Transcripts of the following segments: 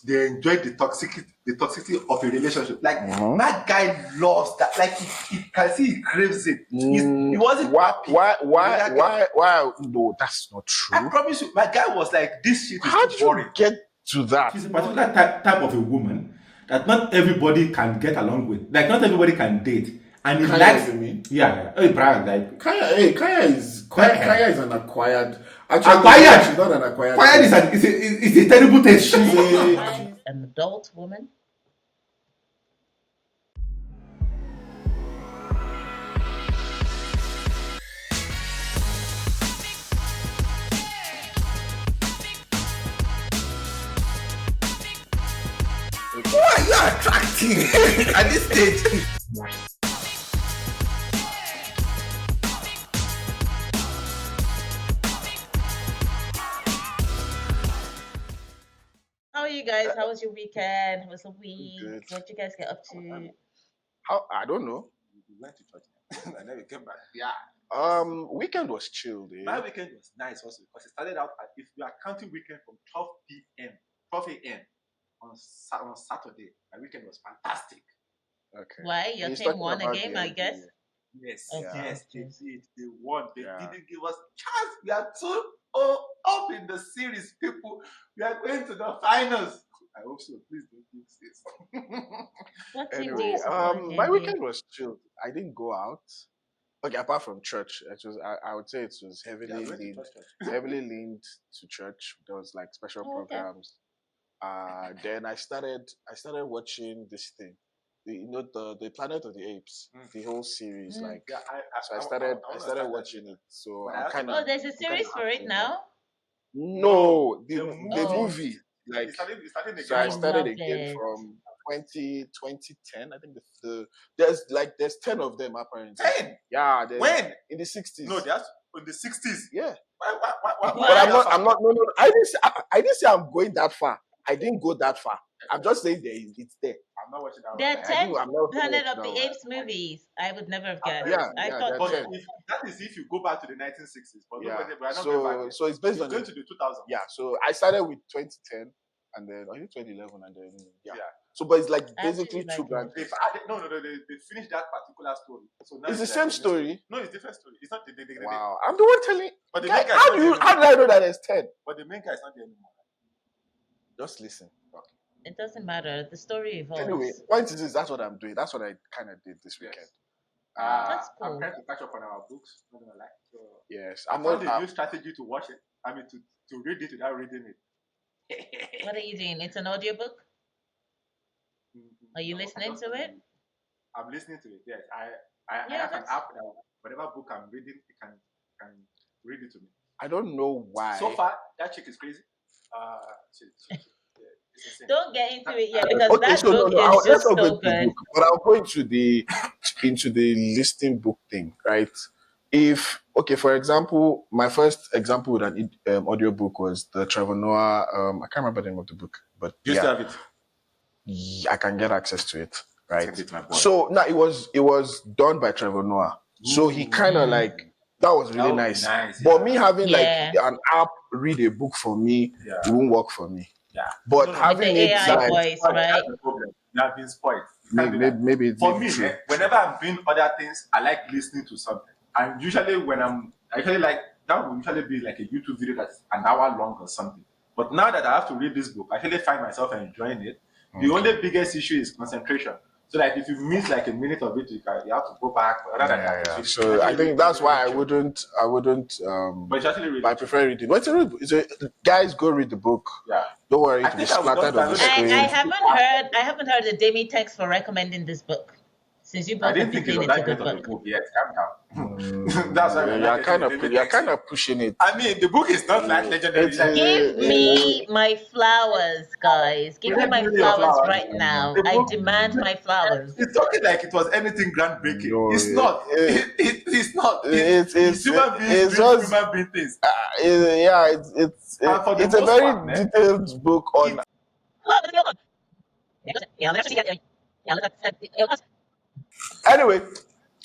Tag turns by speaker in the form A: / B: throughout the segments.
A: they enjoy the toxicity of a relationship. Like that guy loves that. Like he can see he craves it. He wasn't happy.
B: Why? No, that's not true.
A: I promise you, my guy was like, this shit is
B: How did
A: boring.
B: you get to that?
C: She's a particular type of a woman that not everybody can get along with. Like not everybody can date. And he likes
B: me.
C: Yeah. Hey, Brian, like
B: Kaya is an acquired. Actually,
C: Acquired?
B: She's not an acquired.
C: Quiet is a terrible taste. She's
D: I'm an adult woman.
A: Who are you attracting at this stage?
D: How are you guys? How was your weekend? How was the week?
B: Good.
D: What did you guys get up to?
B: How? I don't know.
A: We went to church and then we came back. Yeah.
B: Weekend was chill, dude.
A: My weekend was nice also because it started out if you are counting weekend from 12 a.m. on Saturday, my weekend was fantastic.
B: Okay.
D: Why? Your
B: He's
D: team
B: talking
D: won
B: about
D: again,
B: the
D: I guess.
B: NBA.
A: Yes,
D: Okay.
A: yes, they did. They won. They
B: Yeah.
A: didn't give us chance. We are too up in the series, people. We are going to the finals. I hope so. Please don't jinx this.
D: What team do
B: Anyway,
D: you support?
B: my
D: Debbie?
B: weekend was chill. I didn't go out. Okay, apart from church, it was. I would say it was
A: Yeah,
B: heavily
A: we went to
B: leaned,
A: church.
B: heavily leaned to church. There was like special
D: Oh, okay.
B: programs. Then I started watching this thing. The Planet of the Apes, the whole series.
D: Mm.
B: Like,
A: Yeah,
B: so I started watching it. So
A: But I
B: I'm
A: have to-
B: kind
D: Oh,
B: of
D: there's a series for it now?
B: no the
D: Oh.
B: movie. Like,
A: It started again.
B: so I
D: from-
B: started
D: loved
B: again
D: it.
B: from 2010. I think there's 10 of them apparently.
A: 10?
B: Yeah,
A: When?
B: in the 60s.
A: No, that's in the 60s.
B: Yeah.
A: Why?
D: But
B: But I'm not. No. I didn't say I'm going that far. I didn't go that far. I'm just saying it's there.
A: I'm not watching that
D: There are
A: one.
D: 10
B: I'm not
D: Planet
B: watching
D: of
B: that
D: the
B: one.
D: Apes movies. I would never have guessed.
B: Yeah,
D: I
B: yeah,
D: thought
B: they're
A: But
B: 10.
A: that is if you go back to the 1960s. But
B: Yeah.
A: we're not going back there.
B: So it's based
A: We're
B: on
A: going
B: it.
A: to the 2000s.
B: Yeah. So I started with 2010, and then I think 2011, and then yeah.
A: Yeah.
B: So, but it's like
D: I
B: basically
D: actually
B: two
D: like
B: branches.
A: They've added, no, they finished that particular story. So now
B: It's the
A: like
B: same
A: a new
B: story.
A: No, it's different story. It's not
B: Wow, I'm the one telling.
A: But the
B: Guy,
A: main guy is
B: how
A: not
B: do
A: there
B: you?
A: anymore.
B: How did I know that there's 10?
A: But the main guy is not there anymore.
B: Just listen. Okay.
D: it doesn't matter. The story evolves.
B: Anyway, point is this, that's what I'm doing. That's what I kind of did this weekend.
D: That's
A: I'm
D: cool.
A: trying to catch up on our books. Not gonna lie. So
B: Yes,
A: I
B: I'm
A: found a
B: not.
A: new strategy to watch it. I mean, to read it without reading it.
D: What are you doing? It's an audiobook? Are you listening to it?
A: I'm listening to it. Yes, I
D: Yeah,
A: have an
D: that's-
A: app that whatever book I'm reading, it can read it to me.
B: I don't know why.
A: So far, that chick is crazy. Yeah, it's insane.
D: Don't get into it yet because
B: Okay,
D: that
B: so
D: book
B: no,
D: is
B: let's
D: just
B: not go
D: so
B: into the
D: good.
B: book, but I'll go into the listing book thing, right? If okay, for example, my first example with an audiobook was the Trevor Noah. I can't remember the name of the book, but
A: You still have it.
B: I can get access to it, right?
A: Send it, my boy.
B: So now it was done by Trevor Noah. So he kind of like that was really nice. But me having like an app read a book for me, it won't work for me.
A: Yeah.
B: But
D: With
B: having
D: the
B: it
D: AI
B: like
D: voice, right?
A: That's the problem. You have been spoiled. You can't do that.
B: maybe it's
A: For me,
B: true.
A: whenever I'm doing other things, I like listening to something. And usually I actually like that will usually be like a YouTube video that's an hour long or something. But now that I have to read this book, I actually find myself enjoying it. The only biggest issue is concentration. So like if you miss like a minute of it, you have to go back.
B: So I think that's why I wouldn't.
A: But it's actually really
B: I prefer reading. Guys, go read the book.
A: Yeah.
B: Don't worry,
A: I
B: it'll be
A: think I would
B: splattered on the
A: just download
B: screen.
D: I haven't heard the Demi text for recommending this book. Since you
A: I
D: both have
A: didn't
D: been
A: think it
D: saying
A: was
D: it's a
A: that
D: good
A: great of a
D: book.
A: book yet. Calm down. That's why
B: You're kind of pushing it.
A: I mean, the book is not like legendary.
D: Give me my flowers, guys. Give me my flowers right now. I demand my flowers.
A: It's talking like it was anything groundbreaking.
B: No,
A: It's not. It's not.
B: It's
A: human beings
B: it's
A: doing
B: just
A: human being things.
B: It's
A: for the
B: a
A: most
B: very
A: part, man,
B: detailed book on. Anyway,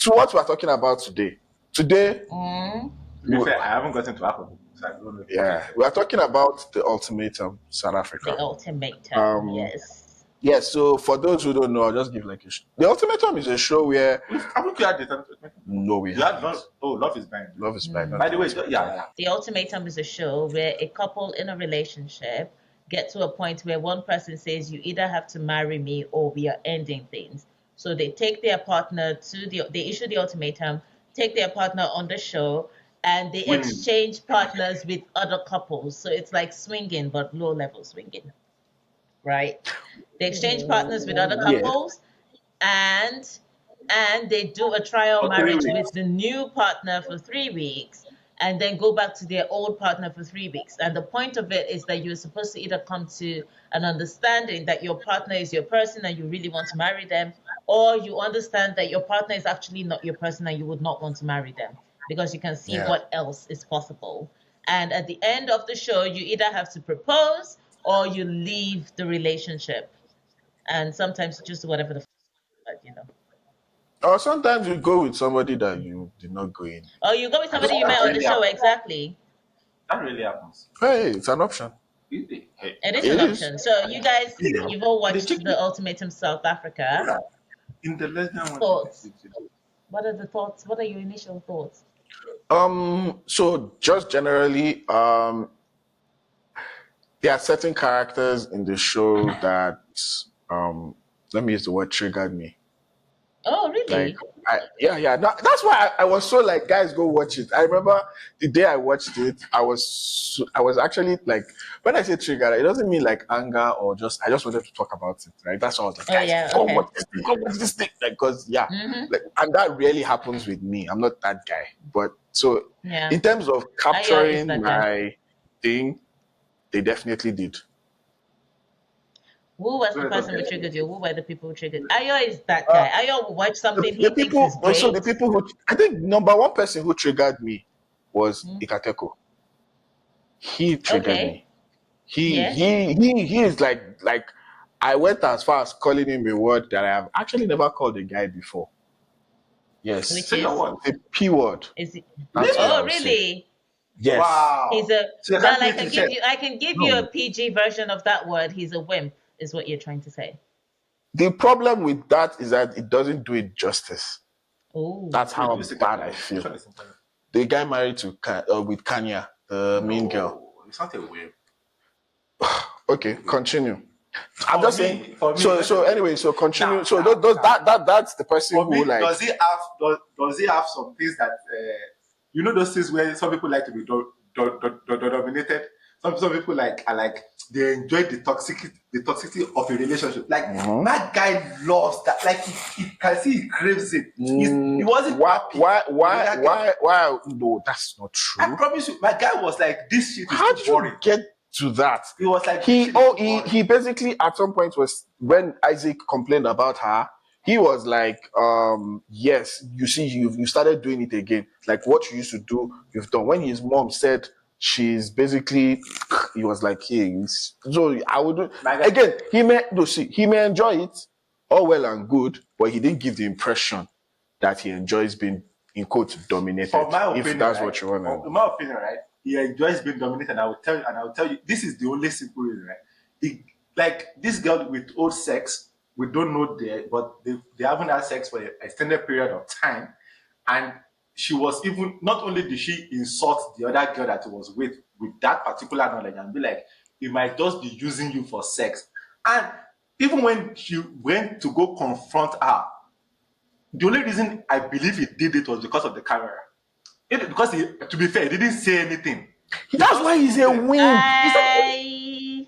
B: to what we're talking about today. Today,
A: To be fair, I haven't gotten to half of it. I don't know.
B: Yeah, we are talking about the Ultimatum South Africa.
D: The Ultimatum,
B: Um,
D: yes.
B: yeah. So for those who don't know, I'll just give like the Ultimatum is a show where
A: Haven't you had the
B: no, we
A: You had
B: haven't.
A: Love is Blind.
B: Love is Blind.
A: By the way, yeah.
D: The Ultimatum is a show where a couple in a relationship get to a point where one person says, you either have to marry me or we are ending things. So they take their partner they issue the ultimatum, take their partner on the show, and they
A: Winning.
D: exchange partners with other couples. So it's like swinging, but low level swinging, right? They exchange partners with other
B: Yeah.
D: couples, and they do a trial
A: For 3
D: marriage
A: weeks.
D: with the new partner for 3 weeks, and then go back to their old partner for 3 weeks. And the point of it is that you're supposed to either come to an understanding that your partner is your person and you really want to marry them, or you understand that your partner is actually not your person and you would not want to marry them, because you can see
B: Yeah.
D: what else is possible. And at the end of the show, you either have to propose or you leave the relationship. And sometimes you just do whatever the you know.
B: Or sometimes you go with somebody that you did not go in.
D: Or you go with somebody you met on the show, exactly.
A: That really happens.
B: Hey, it's an option.
A: Really? Hey.
D: It is
B: It
D: an
B: is.
D: option. So you guys, you've all watched
A: chicken-
D: the Ultimatum South Africa.
A: In the lesbian one.
D: Thoughts? What are the thoughts? What are your initial thoughts?
B: So just generally, there are certain characters in the show that let me use the word triggered me.
D: Oh, really?
B: Like, that's why I was so like, guys, go watch it. I remember the day I watched it, I was actually like, when I say triggered, it doesn't mean like anger or I just wanted to talk about it, right? That's all. I was like, guys,
D: yeah,
B: go
D: okay.
B: watch this thing, like, because like, and that really happens with me. I'm not that guy, but so
D: Yeah.
B: in terms of
D: is
B: capturing
D: that
B: my thing, they definitely did.
D: Who was the person who triggered you? Who were the people who triggered? Ayo is that guy. Ayo will watch something he thinks is great.
B: So the people who I think number one person who triggered me was Ikateko. He triggered me. He is like I went as far as calling him a word that I have actually never called a guy before. Yes.
D: Which
A: Say
D: is?
A: the
B: P word.
D: Is it?
B: That's what I
D: Oh,
B: would say.
D: really?
B: Yes.
A: Wow.
D: He's a.
A: So
D: Well, I
A: that's
D: can
A: what
D: give
A: you
D: you. I can give you a PG version of that word. He's a wimp, is what you're trying to say.
B: The problem with that is that it doesn't do it justice.
D: Oh.
B: That's how bad I feel. The guy married to with Kanya, the mean girl.
A: It's not a wave.
B: Okay, continue. I'm
A: For
B: just
A: me,
B: saying.
A: for me,
B: So anyway, so continue.
A: Nah,
B: so
A: nah,
B: that's the person
A: For me,
B: who like.
A: does he have some things that you know those things where some people like to be dominated? Some people are like they enjoy the toxicity of a relationship. Like that guy loves that. Like he can see he craves it. He wasn't happy.
B: Why? No, that's not true.
A: I promise you, my guy was like, this shit is
B: How
A: too
B: did
A: boring.
B: you get to that?
A: He was like,
B: he basically at some point was when Isaac complained about her. He was like, yes, you see, you started doing it again. Like what you used to do, you've done. When his mom said she's basically, he was like, hey, so I would do again. He may enjoy it, all well and good, but he didn't give the impression that he enjoys being in quotes dominated.
A: For my opinion,
B: if that's what you want to.
A: In my opinion, right, he enjoys being dominated. And I will tell you, this is the only simple reason, right? Like this girl with old sex, we don't know but they haven't had sex for an extended period of time, and she was even not only did she insult the other girl that he was with that particular knowledge and be like, he might just be using you for sex, and even when she went to go confront her, the only reason I believe he did it was because of the camera. Because to be fair, he didn't say anything.
B: That's why he's a wimp.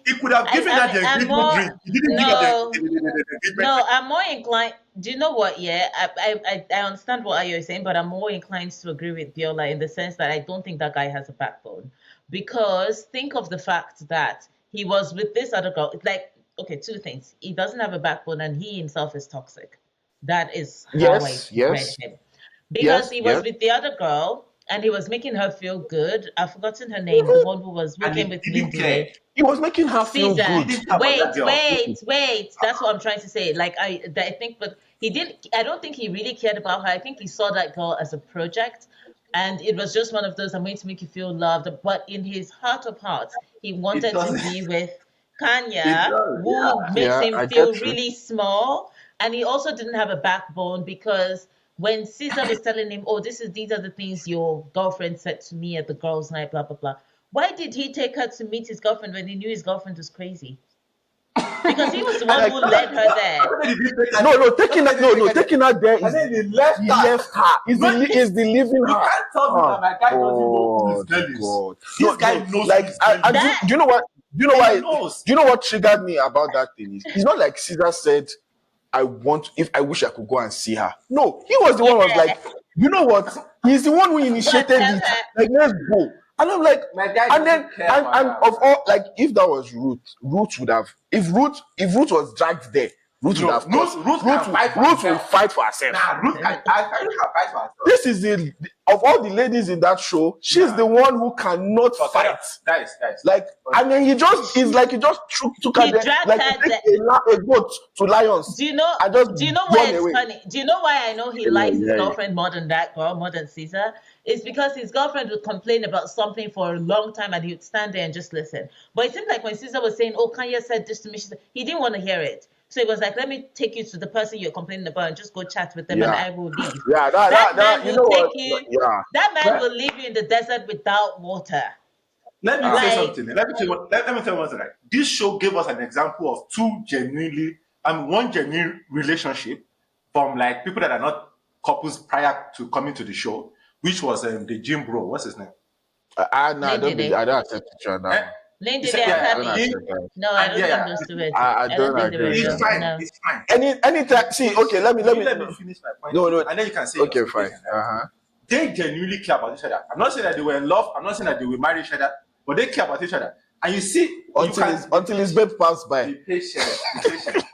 A: He could have given her the engagement ring. He didn't give her the engagement ring.
D: No, I'm more inclined. Do you know what? Yeah, I understand what you're saying, but I'm more inclined to agree with Viola in the sense that I don't think that guy has a backbone. Because think of the fact that he was with this other girl. It's like, okay, two things. He doesn't have a backbone and he himself is toxic. That is how I read him. Because he was with the other girl and he was making her feel good. I've forgotten her name, the one who was working with Lindsay.
B: He was making her feel good.
D: Wait. That's what I'm trying to say. Like I think, but he didn't. I don't think he really cared about her. I think he saw that girl as a project. and it was just one of those, I'm going to make you feel loved. But in his heart of hearts, he
A: It
D: wanted to
A: doesn't.
D: be with
A: It
D: Kanya,
A: does.
D: who
A: Yeah.
D: makes
B: Yeah,
D: him
B: I
D: feel
B: get you.
D: really small. And he also didn't have a backbone, because when Caesar was telling him, oh, these are the things your girlfriend said to me at the girls' night, blah, blah, blah. Why did he take her to meet his girlfriend when he knew his girlfriend was crazy? Because he was the one
B: Like,
D: who led her there.
A: Where did he take her?
B: no, taking her, no, taking her there
A: And
B: is
A: then he left
B: he
A: her.
B: left her. Is the living
A: You
B: her.
A: can't tell me that my guy doesn't know who his
B: God,
A: girl is.
B: God.
A: This guy knows
B: like,
A: who his girl is.
B: do you know what? Do you know
A: He
B: why?
A: knows.
B: Do you know what triggered me about that thing? It's not like Caesar said, I wish I could go and see her. No, he was the one who was like, you know what? He's the one who initiated
D: tell
B: it.
D: her.
B: Like, let's go. And I'm like,
A: My guy
B: and then
A: doesn't care
B: and,
A: about
B: and
A: that.
B: of all, like, if that was Ruth would have, if Ruth was dragged there, Ruth would have
A: Ruth can fight for
B: Ruth will
A: herself.
B: fight for herself.
A: Nah, Ruth can fight for herself.
B: This is of all the ladies in that show, she's the one who cannot fight.
A: That is.
B: Like, and then he just took her
D: He
B: there,
D: dragged
B: like
D: her
B: he takes a goat to lions.
D: Do you know?
B: And just
D: Do you know why
B: run
D: it's
B: away.
D: funny? Do you know why I know he
B: Yeah,
D: likes his
B: yeah.
D: girlfriend more than that girl, more than Caesar? It's because his girlfriend would complain about something for a long time, and he would stand there and just listen. But it seemed like when Caesar was saying, "Oh, Kanye said this to me," he didn't want to hear it. So he was like, "Let me take you to the person you're complaining about and just go chat with them, and
B: Yeah.
D: I will leave."
B: Yeah,
D: That man
B: you
D: will
B: know
D: take
B: what?
D: you.
B: Yeah.
D: That man will leave you in the desert without water.
A: Let me say
D: Like-
A: something. Let me tell you one thing. Right? This show gave us an example of one genuine relationship from like people that are not couples prior to coming to the show, which was the gym bro. What's his name?
B: No, I
D: Lady.
B: don't accept it on that
A: Eh?
B: one.
D: Lindy,
A: He said,
D: they are
A: yeah,
B: I don't
D: happy.
B: accept that.
D: No, I don't
A: yeah,
D: think those two were.
B: I
D: I don't
B: don't
D: think they
B: agree
D: were.
B: with
A: It's
B: that.
A: fine.
D: No.
A: It's fine.
B: Anytime, see, okay, let me
A: Finish my point.
B: No,
A: and then you can say
B: okay,
A: yours.
B: fine.
A: They genuinely care about each other. I'm not saying that they were in love. I'm not saying that they will marry each other, but they care about each other. And you see,
B: Until his babe passed by.
A: be patient. Be patient.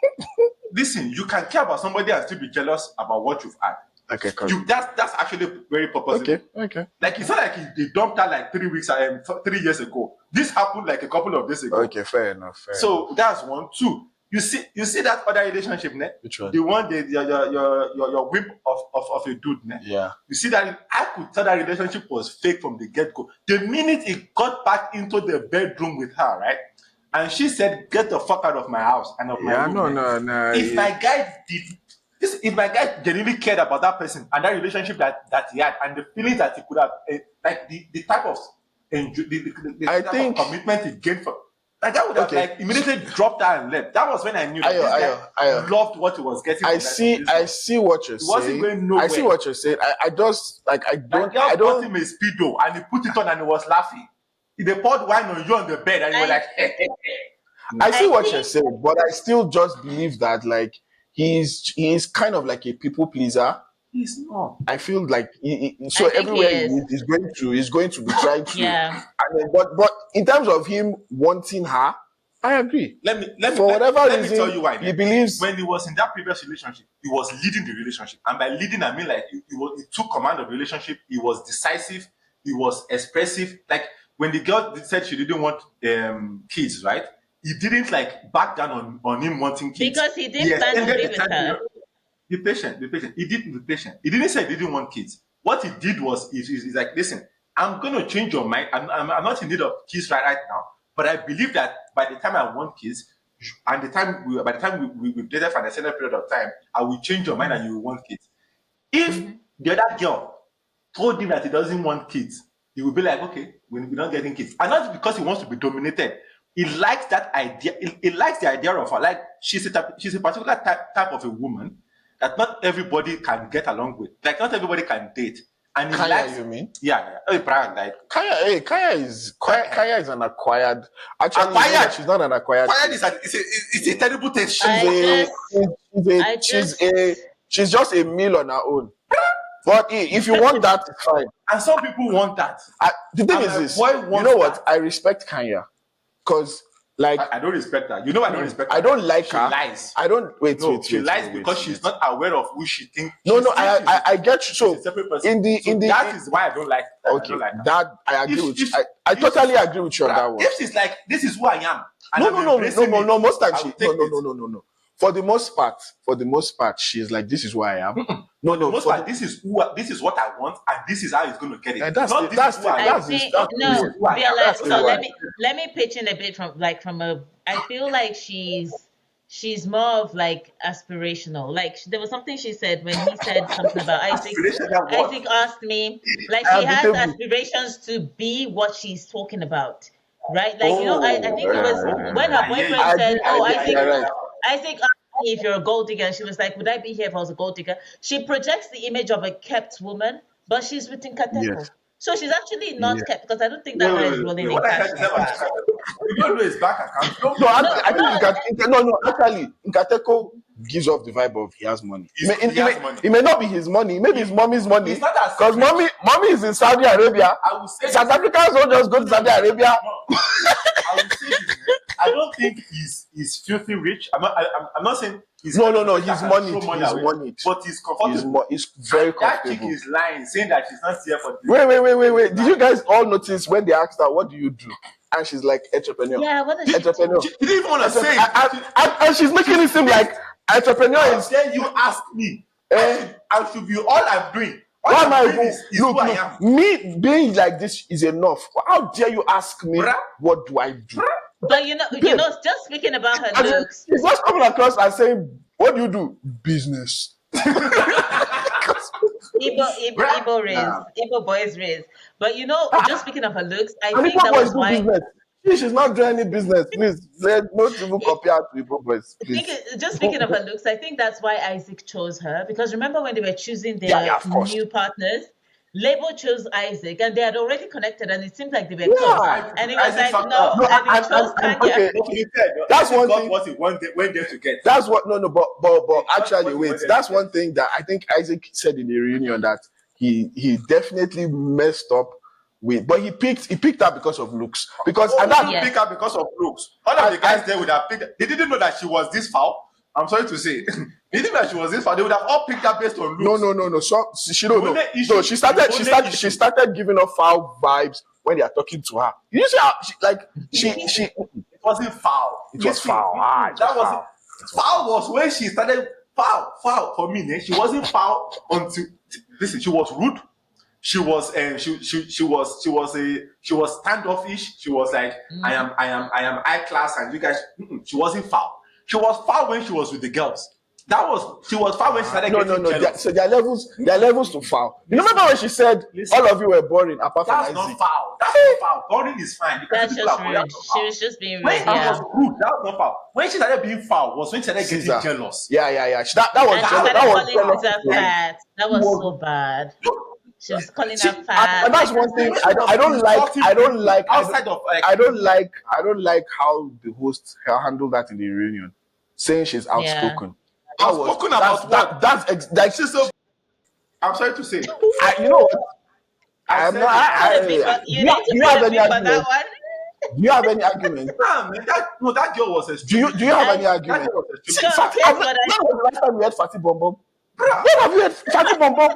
A: Listen, you can care about somebody and still be jealous about what you've had.
B: Okay, cool.
A: That's actually very purposeful.
B: Okay.
A: Like it's not like they dumped her like 3 years ago. This happened like a couple of days ago.
B: Okay, fair enough.
A: So that's one. Two. You see that other relationship, ne?
B: Which one?
A: The one your whip of a dude, ne?
B: Yeah.
A: You see that I could tell that relationship was fake from the get-go. The minute he got back into the bedroom with her, right? And she said, "Get the fuck out of my house and of my room."
B: No.
A: If my guy genuinely cared about that person and that relationship that he had and the feelings that he could have, like the type of of commitment he gained from, like that would have like immediately dropped her and left. That was when I knew that this guy loved what he was getting.
B: I see what you're saying.
A: Wasn't going nowhere.
B: I see what you're saying. I just like I don't.
A: Bought him a speedo and he put it on and he was laughing. They poured wine on you on the bed and you were like,
B: I see what you're saying, but I still just believe that like he's kind of like a people pleaser.
A: He's not.
B: I feel like so everywhere he's going to be trying to.
D: Yeah.
B: And then, but in terms of him wanting her, I agree.
A: Let me tell you why.
B: He believes
A: when he was in that previous relationship, he was leading the relationship, and by leading I mean like he took command of the relationship. He was decisive. He was expressive. Like when the girl said she didn't want kids, right? He didn't like back down on him wanting kids
D: Because he didn't plan to be with her.
A: Be patient. He didn't be patient. He didn't say he didn't want kids. What he did was he's like, listen, I'm going to change your mind. I'm not in need of kids right now, but I believe that by the time I want kids, and by the time we dated for an extended period of time, I will change your mind and you will want kids. If the other girl told him that he doesn't want kids, he will be like, okay, we're not getting kids. And not because he wants to be dominated. He likes that idea. He likes the idea of her. Like she's a particular type of a woman that not everybody can get along with. Like not everybody can date. And he
B: Kaya, you mean?
A: Yeah. Oh, Brian, like
B: Kaya is an acquired. Actually, no, she's not an acquired.
A: It's a terrible thing.
B: She's just a meal on her own. But if you want that, it's fine.
A: And some people want that.
B: The thing is this. You know what? I respect Kanya. Because, like...
A: I don't respect her. You know I don't respect her.
B: I don't like her.
A: She lies.
B: I don't... Wait.
A: She lies because she's not aware of who she thinks.
B: I get you. So,
A: that is why I don't like her.
B: Okay, that I agree with you. I totally agree with you on that one.
A: If she's like, this is who I am.
B: No. Most times, no. for the most part, she's like, this is who I am. No, no,
A: Most
B: for
A: part, this is what I want, and this is how he's going to get it.
B: and that's
A: Not
B: the,
A: this is who I
D: I
A: am.
D: think
B: that's
D: no,
B: the
A: who I am.
D: Viola.
B: That's the
D: So
B: why.
D: let me pitch in a bit from a. I feel like she's more of like aspirational. Like there was something she said when he said something about Isaac.
A: Aspiration, that what?
D: Isaac asked me, like
B: I
D: she
B: have the
D: has
B: table.
D: aspirations to be what she's talking about, right? Like I think it was when her
A: I hear you.
D: boyfriend said, "Oh,
B: You're right.
D: Isaac asked me if you're a gold digger," and she was like, "Would I be here if I was a gold digger?" She projects the image of a kept woman, but she's with Nkateko.
B: Yes.
D: So she's actually
B: Yeah.
D: not kept because I don't think
A: Wait,
D: that guy
A: wait,
D: is
A: wait,
D: rolling
A: wait.
D: in
A: What I
D: cash
A: said is
D: like
A: about
D: that.
A: you don't know his bank account. Don't
B: No,
A: don't-
B: I think actually, Nkateko gives off the vibe of he has money.
A: He has money.
B: It may not be his money, maybe his mommy's money.
A: It's not as
B: Because mommy is in Saudi Arabia.
A: I will say
B: South
A: this.
B: Africans don't just go to Saudi Arabia.
A: No, I will say this. I don't think he's filthy rich. I'm not saying he's
B: No,
A: that
B: he's
A: can
B: money.
A: throw
B: He's
A: away,
B: money.
A: but he's comfortable.
B: He's very
A: That chick
B: comfortable.
A: is lying, saying that she's not here for this.
B: Wait. Did you guys all notice when they asked her, what do you do? And she's like, entrepreneur.
D: Yeah, what is she?
B: Entrepreneur.
A: She didn't even want to say it.
B: And she's making it seem like entrepreneur
A: How
B: is.
A: dare you ask me?
B: Eh?
A: I should be all I'm doing. All
B: Why am I
A: I'm doing
B: going?
A: is who I am.
B: Me being like this is enough. How dare you ask me
A: Bruh.
B: what do I do?
D: But you know, just speaking about her
B: And
D: looks,
B: she's just coming across and saying, what do you do? Business.
D: Igbo race,
A: Nah.
D: Igbo boys race. But you know, just speaking of her looks, I
B: And
D: think
B: Igbo
D: that
B: boys
D: was
B: do
D: why.
B: business. She's not doing any business. Please, let's not even compare to Igbo boys.
D: I think
B: Please.
D: just speaking of her looks, I think that's why Isaac chose her. Because remember when they were choosing their
B: Yeah, of course.
D: new partners, Lebo chose Isaac, and they had already connected, and it seemed like they were
B: Yeah.
D: close. And it was
A: Isaac
D: like,
A: fucked
D: no,
A: up.
B: No,
D: and he chose
B: and
D: Tanya.
B: okay,
A: But to be fair,
B: That's
A: Isaac
B: one
A: got
B: thing.
A: what he went there to get.
B: that's what but actually
A: what
B: wait,
A: he
B: that's
A: wanted.
B: one thing that I think Isaac said in the reunion that he definitely messed up with, but he picked her because of looks. Because
A: Who
B: and that
A: didn't
D: Yes.
A: pick her because of looks? All of the
B: And-
A: guys
B: and-
A: there would have picked. They didn't know that she was this foul. I'm sorry to say, they didn't know that she was this foul. They would have all picked her based on looks.
B: no. So she don't
A: The
B: know.
A: only issue-
B: No, she started
A: the
B: she
A: issue-
B: started giving off foul vibes when they are talking to her. You see how she
A: It wasn't foul.
B: It was foul. Ah, it was
A: that
B: foul.
A: Foul was when she started foul for me. She wasn't foul until listen. She was rude. She was standoffish. She was like I am high class and you guys. She wasn't foul. She was foul when she was with the girls. She was foul when she started getting
B: No.
A: jealous.
B: So there are levels to foul. You remember when she said
A: Listen.
B: all of you were boring apart from
A: That's
B: Isaac?
A: not foul. That's not foul. Boring is fine. You can
D: That's
A: see people
D: just
A: are boring.
D: rude.
A: That's not
D: She
A: foul.
D: was just being rude.
A: When she
D: Yeah.
A: was rude, that was not foul. When she started being foul was when she started
B: Caesar.
A: getting jealous.
B: Yeah. That was
D: And she started
B: that was
D: calling
B: jealous.
D: Caesar fat. That was so bad. She was calling her fat.
B: And that's one thing I don't like
A: outside of like
B: I don't like how the host handled that in the reunion, saying she's outspoken.
A: Outspoken about what?
B: That's
A: She's so. I'm sorry to say.
B: you know what? I am
A: said
B: not.
A: it.
D: You need to
B: do you
D: put
B: have
D: a
B: any
D: beep on
B: argument?
D: that one.
B: Do you have any argument?
A: Nah, man, that girl was a
B: Do you have any
A: That
B: argument?
A: girl was a
D: So,
B: Fatty,
D: here's
B: when
D: what
B: was the last time you had Fatty Bom Bom?
A: Bruh.
B: When have you had Fatty Bom Bom?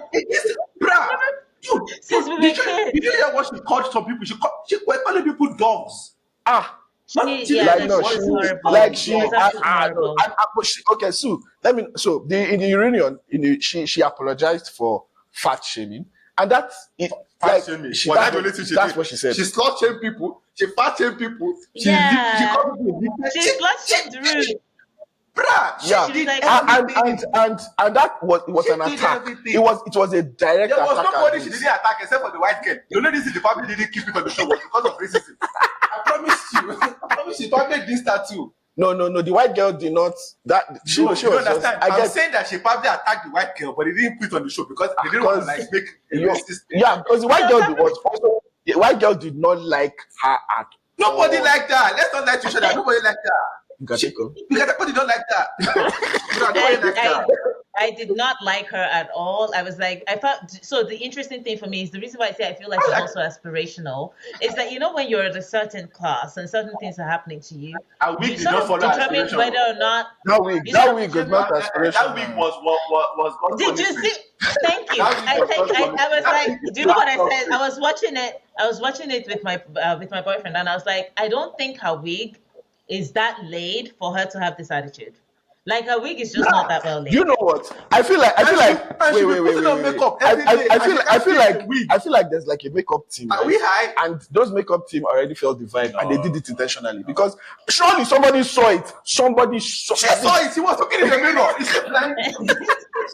A: Bruh. Dude,
D: Since we were
A: did
D: kids.
A: you hear what she called some people? She was calling people dogs.
D: Yeah,
B: Like
D: that
B: no,
D: was
B: she
D: horrible.
B: like
D: It
B: she
D: was absolutely horrible.
B: okay. So in the reunion, she apologized for fat shaming, and that's it. Like,
A: Shaming.
B: she,
A: Was
B: that's
A: that the only thing she
B: that's
A: did?
B: what she said.
A: She slut shamed people. She fat shamed people. She
D: Yeah.
A: called people addicted.
D: She's slut-shamed rude.
A: Bruh,
B: Yeah,
A: she did
D: like-
A: everything.
B: and that was
A: She
B: an
A: did
B: attack.
A: everything.
B: It was a direct
A: There was
B: attack.
A: nobody she didn't attack except for the white girl. The only reason the family didn't keep it on the show was because of racism. I promise you. I promise you. Probably this tattoo.
B: No. The white girl did not. That she
A: No,
B: was. She
A: you
B: was just,
A: understand?
B: I
A: I'm
B: guess.
A: saying that she probably attacked the white girl, but they didn't put it on the show because they didn't want to
B: Because
A: like make a
B: you-
A: racist.
B: Yeah, because the white girl was also. The white girl did not like her at
A: Nobody
B: all.
A: liked that. Let's not lie to each other. Nobody liked that.
B: Nkateko.
A: Because everybody don't like that. Nobody liked that.
D: I did not like her at all. I was like, I thought, so the interesting thing for me is the reason why I say I feel like she's also aspirational is that, you know, when you're at a certain class and certain things are happening to you,
A: And we
D: you
A: did
D: sort
A: not
D: of
A: follow
D: determine
A: aspiration.
D: whether or not,
B: That week
D: You
B: was
D: know,
B: not
A: That
B: aspiration.
A: week was
D: did you see? Thank you.
A: That
D: I
A: was
D: think
A: not
D: I was
A: funny.
D: like, do you know what I said? I was watching it with my boyfriend, and I was like, I don't think her wig is that laid for her to have this attitude. Like her wig is just not that well
B: Do you
D: laid.
B: know what? I feel like
A: And she be putting on makeup every day, and she can't fix the wig.
B: I feel like there's like a makeup team,
A: Are
B: right?
A: we high?
B: And those makeup team already felt the vibe, and they did it intentionally because surely somebody saw it. Somebody saw
A: She saw it. She was looking in the mirror. Is she blind?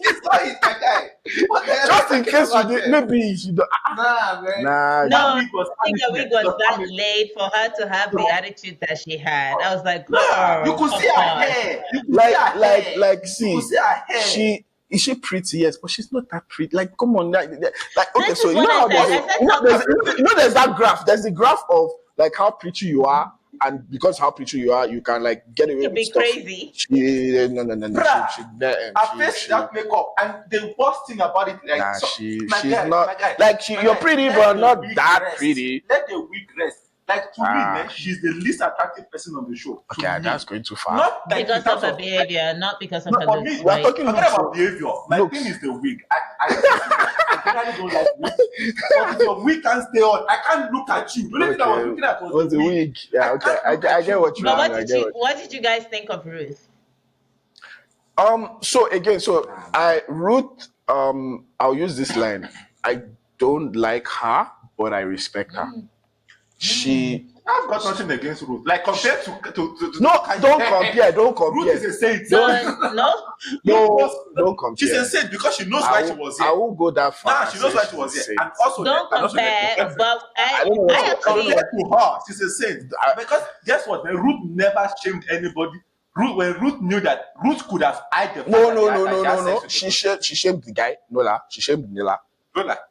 A: She saw it, my guy. What the hell
B: Just
A: is
B: in
A: that
B: case you
A: about
B: did,
A: there?
B: maybe she don't.
A: Nah, man.
B: Nah,
D: No,
A: That
D: I
A: wig was
D: think the wig
A: punishment.
D: was
A: It was
D: that
A: punishment.
D: laid for her to have the attitude that she had. I was like,
A: Nah, you
D: girl,
A: could
D: come
A: see her
D: on.
A: hair. You could see her hair. You
B: see,
A: could see her hair.
B: is she pretty? Yes, but she's not that pretty. Like, come on, like okay,
D: This
B: so
D: is
B: you
D: what
B: know
D: I
B: how
D: said. I said something.
B: there's that graph. There's the graph of like how pretty you are, and because how pretty you are, you can like get away
D: To
B: with
D: be
B: stuff.
D: crazy.
B: No.
A: Bruh, I faced
B: She,
A: that makeup, and the worst thing about it, like,
B: nah,
A: so,
B: she's
A: my
B: not
A: guy,
B: like
A: my
B: you're
A: guy,
B: pretty,
A: let
B: but
A: the
B: not
A: wig
B: that
A: rest.
B: pretty.
A: Let the wig rest. Like to me,
B: Ah.
A: man, she's the least attractive person on the show. To
B: Okay,
A: me.
B: that's going too far.
A: Not like in
D: Because
A: terms
D: of her
A: of
D: behavior, not because of
A: no,
D: her
A: for
D: looks,
A: me,
B: We're
D: right?
B: talking
A: forget
B: looks.
A: about behavior. My
B: Looks.
A: thing is the wig. I generally don't like wigs. But if your wig can't stay on, I can't look at you. The only thing I was looking at was the wig.
B: Yeah, okay. I get what you
D: But
B: mean.
D: what did you guys think of Ruth?
B: So again, Ruth, I'll use this line. I don't like her, but I respect her. She
A: I've got nothing against Ruth. Like compared to
B: no, don't compare.
A: Ruth is a saint.
B: Don't compare.
A: She's a saint because she knows why she was here.
B: I won't go that far.
A: Nah, she knows why she was here. And also,
D: Don't compare, but
B: I don't know what
D: I actually
A: compared to her, she's a saint. Because guess what? Man, Ruth never shamed anybody. When Ruth knew that Ruth could have eyed the fact
B: No. She shamed the guy, Nola. She shamed Nila.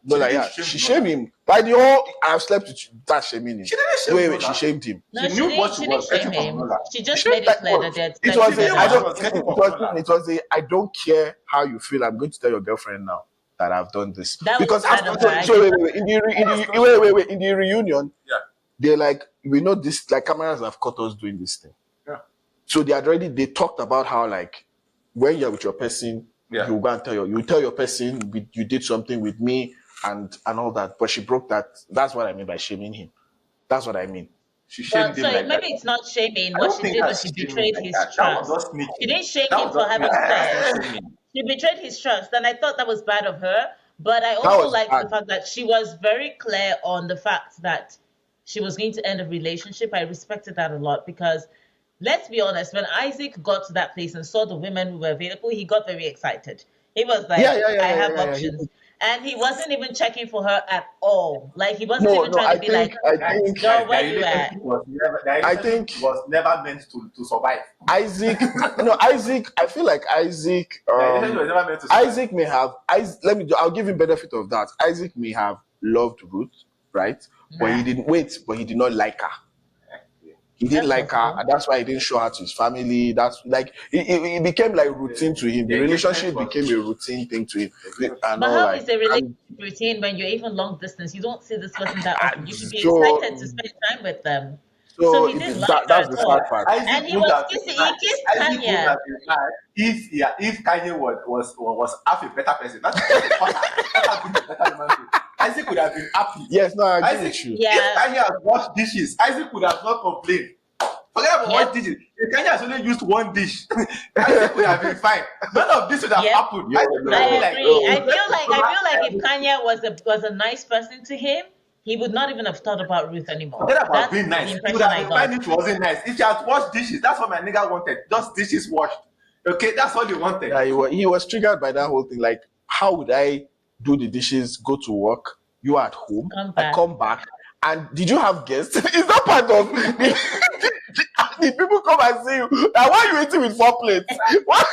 B: Nola, yeah. She shamed him. By the whole, I've slept with you. That's shaming him.
A: She didn't shame
B: Wait,
A: Nola.
B: she shamed him.
D: No,
A: She
D: she
A: knew what
D: didn't.
A: she
D: She
A: was
D: didn't shame
A: getting
D: him.
A: from Nola.
D: She just made it clear that they're
B: It was
D: expecting
B: I don't care how you feel. I'm going to tell your girlfriend now that I've done this.
D: That
B: Because
D: was
B: after
D: bad of her.
B: so wait, in the reunion,
A: Yeah.
B: they're like, we know this, like cameras have caught us doing this thing.
A: Yeah.
B: So they talked about how like when you're with your person,
A: Yeah.
B: you go and tell your person you did something with me and all that. But she broke that. That's what I mean by shaming him. That's what I mean.
A: She shamed him like
D: maybe
A: that.
D: it's not shaming.
A: I
D: What
A: don't
D: she
A: think
D: did was
A: that's
D: she
A: shaming
D: betrayed
A: like
D: his
A: that. That was
D: trust.
A: just sneaking.
D: She didn't shame
A: That
D: him
A: was
D: for
A: just
D: having
A: that's
D: sex.
A: shaming.
D: She betrayed his trust, and I thought that was bad of her. But I
B: That
D: also
B: was
D: liked
B: bad.
D: the fact that she was very clear on the fact that she was going to end a relationship. I respected that a lot because, let's be honest, when Isaac got to that place and saw the women who were available, he got very excited. He was like, I have options. And he wasn't even checking for her at all. Like, he wasn't even trying to be like, girl, where you at?
B: Was
A: never meant to survive.
B: Isaac, I feel like Isaac,
A: The relationship was never meant to survive.
B: Isaac may have, I'll give him benefit of that. Isaac may have loved Ruth, right? But he did not like her. He didn't
D: That's
B: like her,
D: possible.
B: and that's why he didn't show her to his family. That's like it became like routine to him. The relationship became a routine thing to him. And
D: But
B: all
D: how
B: like,
D: is a relationship routine when you're even long distance? You don't see this person that often. You should be
B: so-
D: excited to spend time with them.
B: so
D: he didn't
B: that's
D: like her
B: the
D: at all.
B: sad part.
D: And he was kissing, he kissed
A: Isaac would
D: Kanye.
A: have been mad if Kanye was half a better person. Not a better human being. Isaac would have been happy.
B: Yes, no, I agree
A: Isaac,
B: with you.
D: Yeah.
A: if Kanye had washed dishes, Isaac would have not complained. Forget about
D: Yep.
A: wash dishes. If Kanye has only used one dish, Isaac would have been fine. None of this would have
D: Yep.
A: happened.
B: Yeah,
A: Isaac would
D: I
A: have been
D: agree. I
A: like,
D: feel like if Kanye was a nice person to him, he would not even have thought about Ruth anymore.
A: forget about
D: That's
A: being nice.
D: the
A: He
D: impression
A: would have
D: I
A: been
D: got.
A: fine if she wasn't nice. If she had washed dishes, that's what my nigga wanted. Just dishes washed. Okay, that's all he wanted.
B: Yeah, he was triggered by that whole thing. Like, how would I do the dishes, go to work? You are at home. I come back. And did you have guests? Is that part of did people come and see you? Now, why are you eating with 4 plates? What?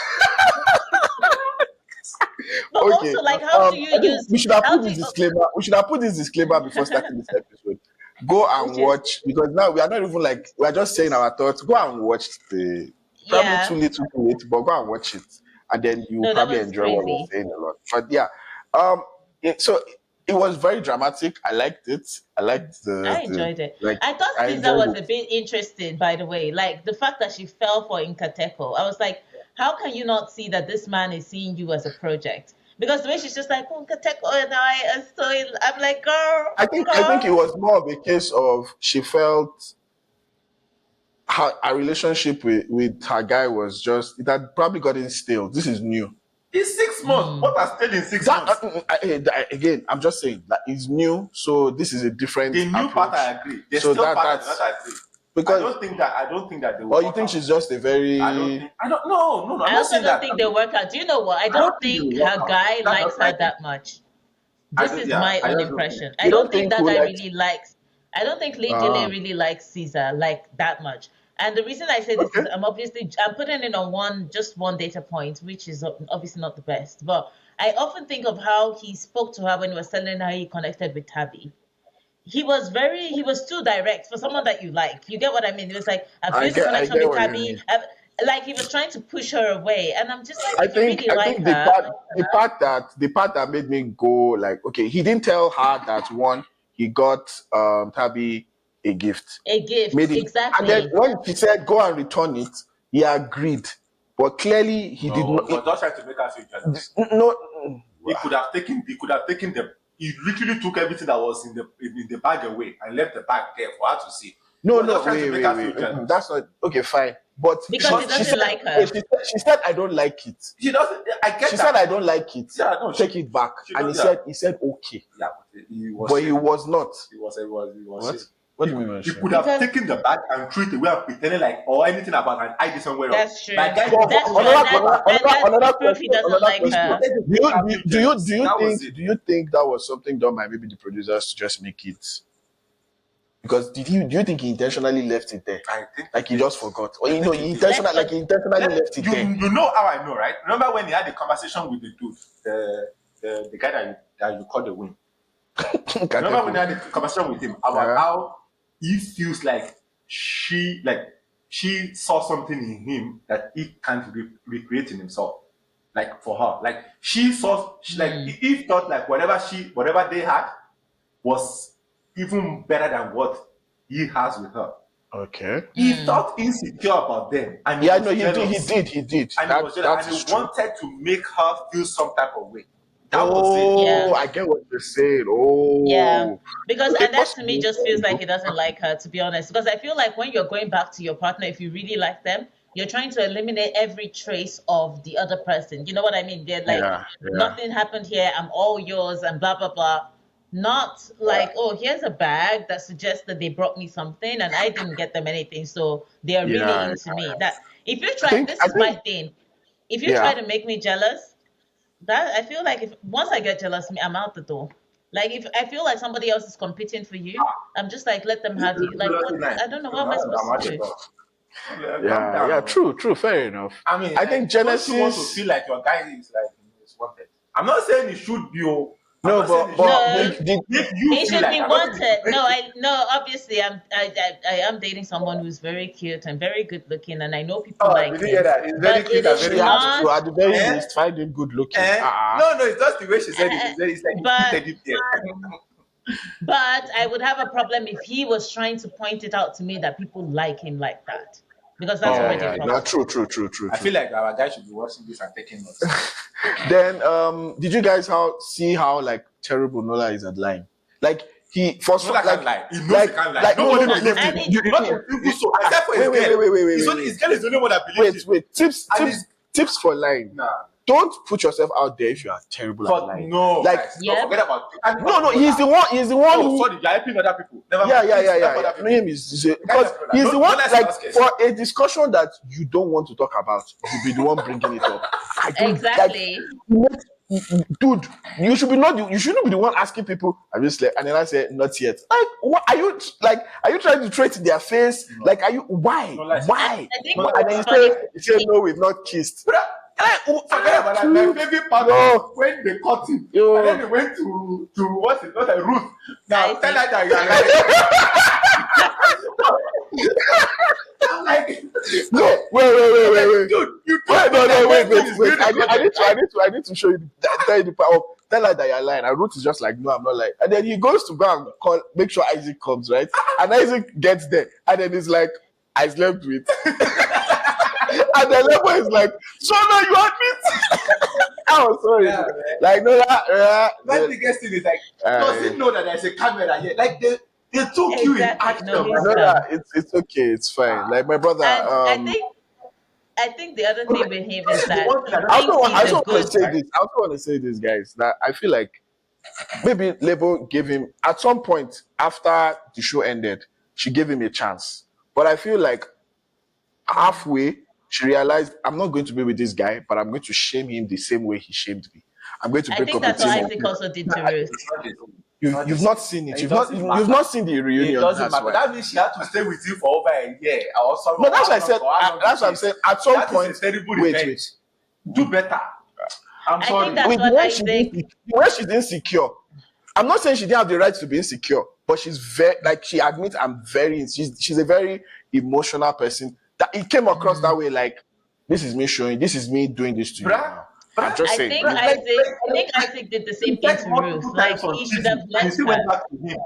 D: But
B: Okay.
D: also, like, how do
B: I
D: you
B: think
D: use?
B: we should have
D: How
B: put
D: do
B: this
D: you?
B: disclaimer. We should have put this disclaimer before starting this episode. Go and
D: Which is-
B: watch, because now we are not even like, we are just saying our thoughts. Go and watch the probably
D: Yeah.
B: too little too late, but go and watch it, and then you
D: No, that
B: probably
D: was
B: enjoy what
D: crazy.
B: we're saying a lot. But yeah, so it was very dramatic. I liked it. I liked
D: I enjoyed it.
B: like,
D: I thought
B: I
D: Caesar
B: enjoyed
D: was
B: it.
D: a bit interesting, by the way. Like the fact that she fell for Nkateko. I was like, how can you not see that this man is seeing you as a project? Because the way she's just like, oh, Nkateko and I are so I'm like, girl.
B: I think it was more of a case of she felt her relationship with her guy was just, it had probably gotten stale. This is new.
A: It's 6 months. What has stayed in 6 months?
B: Again, I'm just saying that it's new, so this is a different
A: The new part, I agree. The
B: So
A: still part, I
B: that's
A: do not agree.
B: because.
A: I don't think that they will.
B: Or you think she's just a very?
A: I don't. No. I'm
D: I
A: not
D: also
A: saying
D: don't
A: that.
D: think they work out. Do you know what? I
A: don't
D: don't
A: think
D: think
A: they work
D: her
A: out.
D: guy
A: That's
D: likes
A: not
D: her
A: like
D: that much.
A: I
D: This
A: don't-
D: is
A: yeah,
D: my
A: I
D: own
A: just don't
D: impression.
A: think-
D: I
B: You
D: don't
B: don't
D: think
B: think
D: that
B: who
D: guy
B: likes-
D: really likes. I don't think Lady Lay really likes Caesar like that much. And the reason I say this is I'm putting it on just one data point, which is obviously not the best. But I often think of how he spoke to her when he was telling her he connected with Tabby. He was too direct for someone that you like. You get what I mean? It was like, I've
B: I
D: built a
B: get
D: connection with
B: what you
D: Tabby.
B: mean.
D: Like he was trying to push her away. And I'm just like,
B: I
D: if you
B: think
D: really like
B: the
D: her,
B: part that made me go like, okay, he didn't tell her that one, he got Tabby a gift.
D: a gift.
B: Made it,
D: Exactly.
B: and then when she said go and return it, he agreed. But clearly he did not.
A: He was just trying to make her feel jealous.
B: No,
A: He could have taken the. He literally took everything that was in the bag away and left the bag there for her to see.
B: no,
A: He was just trying to make her feel jealous.
B: That's not okay. Fine, but
D: Because he doesn't
B: said,
D: like her.
B: She said, "I don't like it."
A: She doesn't. I get
B: She
A: that.
B: said, "I don't like it."
A: Yeah, no,
B: take it back,
A: she
B: and
A: does that.
B: he said, "Okay,"
A: Yeah, he was.
B: but he was not.
A: He was.
B: What? What do you mean?
A: He could have taken the bag and threw it away and pretended like or anything about and hide it somewhere else.
D: That's true.
A: Like, guys,
D: That's true.
B: Another
D: Proof he doesn't like her.
B: Do you think that was something done by maybe the producers to just make it? Because do you think he intentionally left it there?
A: I think
B: Like he just forgot, or he intentionally left it there.
A: You know how I know, right? Remember when he had a conversation with the dude, the guy that you call the wing. Remember when I had a conversation with him about how he feels like she saw something in him that he can't recreate in himself, like for her, like he thought like whatever they had was even better than what he has with her.
B: Okay.
A: He felt insecure about them, and
B: He did.
A: and he wanted to make her feel some type of way. That was it.
D: Yeah.
B: I get what you're saying. Oh,
D: yeah. Because
B: Okay,
D: and that to me just feels like he doesn't like her, to be honest. Because I feel like when you're going back to your partner, if you really like them, you're trying to eliminate every trace of the other person. You know what I mean? They're like, nothing happened here. I'm all yours, and blah blah blah. Not like, oh, here's a bag that suggests that they brought me something and I didn't get them anything, so they are really into me. That if you try, this is my thing. If you try to make me jealous, that I feel like if once I get jealous, I'm out the door. Like if I feel like somebody else is competing for you, I'm just like, let them have you. Like what, I don't know what am I supposed to do.
B: Yeah, true, fair enough.
A: I mean,
B: I think Genesis
A: wants to feel like your guy is like wanted. I'm not saying it should be.
B: No, but
D: he should be wanted. No, obviously I am dating someone who's very cute and very good looking, and I know people like him.
A: It's very cute and very
B: not, at the very least find him good looking.
A: No, it's just the way she said it. It's like
D: but I would have a problem if he was trying to point it out to me that people like him like that. Because that's already a problem.
B: True.
A: I feel like our guy should be watching this and taking notes.
B: Then, did you guys see how like terrible Nola is at lying? Like he first
A: Nola can't lie. He knows he can't lie. Nobody believes him. Except for his girl.
B: Wait.
A: His girl is the only one that believes him.
B: Wait. Tips for lying.
A: Nah.
B: Don't put yourself out there if you are terrible at lying.
A: No,
B: like
A: guys, don't forget about it.
B: No, he's the one. He's the one.
A: Oh, sorry, you're helping other people. Never
B: Yeah. Him is because he's the one. Like for a discussion that you don't want to talk about, you'll be the one bringing it up.
D: Exactly.
B: Dude, you shouldn't be the one asking people. I'm just like, and then I say, not yet. Like, what are you like? Are you trying to throw it in their face? No. Like, are you why?
A: No, like,
B: why?
D: And
B: then you say, no, we've not kissed.
A: Forget about that. My favorite part when they cut him, and then they went to what's it? Not a Ruth. Now tell her that you are I'm like,
B: no, wait.
A: Dude, you
B: wait. I need to show you. Tell you the power. Tell her that you're lying. And Ruth is just like, no, I'm not lying. And then he goes to go and make sure Isaac comes, right? And Isaac gets there, and then he's like, I slept with. And the level is like, so now you admit. Oh, sorry.
A: Like, no,
B: that
A: the biggest thing is like, does he know that there's a camera here? Like, They took you in
D: Exactly. No,
A: action,
D: he's
A: man.
B: No, it's okay, it's fine. Like my brother,
D: and I think the other thing with him is
A: The
D: that
A: one thing I
D: he
A: don't
D: thinks
A: understand
B: I
D: he's
B: also
D: a
A: is
B: want
D: good.
B: to say this. I also want to say this, guys, that I feel like maybe Lebo gave him at some point after the show ended, she gave him a chance. But I feel like halfway she realized I'm not going to be with this guy, but I'm going to shame him the same way he shamed me. I'm going to
D: I
B: break
D: think
B: up with
D: that's what
B: him.
D: Isaac also did to Ruth.
A: it's not the same. It's not the
B: You've
A: same.
B: not seen it.
A: It doesn't
B: You've
A: matter.
B: not seen the
A: It
B: reunion.
A: doesn't
B: That's
A: matter.
B: why.
A: That means she had to stay with you for over a year or something.
B: But that's why I said.
A: Or how long
B: That's
A: it
B: what I'm
A: is.
B: saying. At some
A: That
B: point,
A: is a terrible
B: wait.
A: revenge. Do better. I'm
D: I
A: sorry.
D: think that's
B: With
D: what
B: the way she's insecure. I'm not saying she didn't have the right to be insecure, but she's very like she admits I'm very. She's a very emotional person. That it came across that way. Like this is me showing. This is me doing this to you.
A: Bruh,
B: Now. I'm just
D: I
B: saying.
D: think Isaac did the same
A: he
D: thing
A: said
D: to Ruth.
A: multiple
D: Like
A: times on
D: he should
A: TV
D: have
A: and he
D: left
A: still
D: her.
A: went back to him.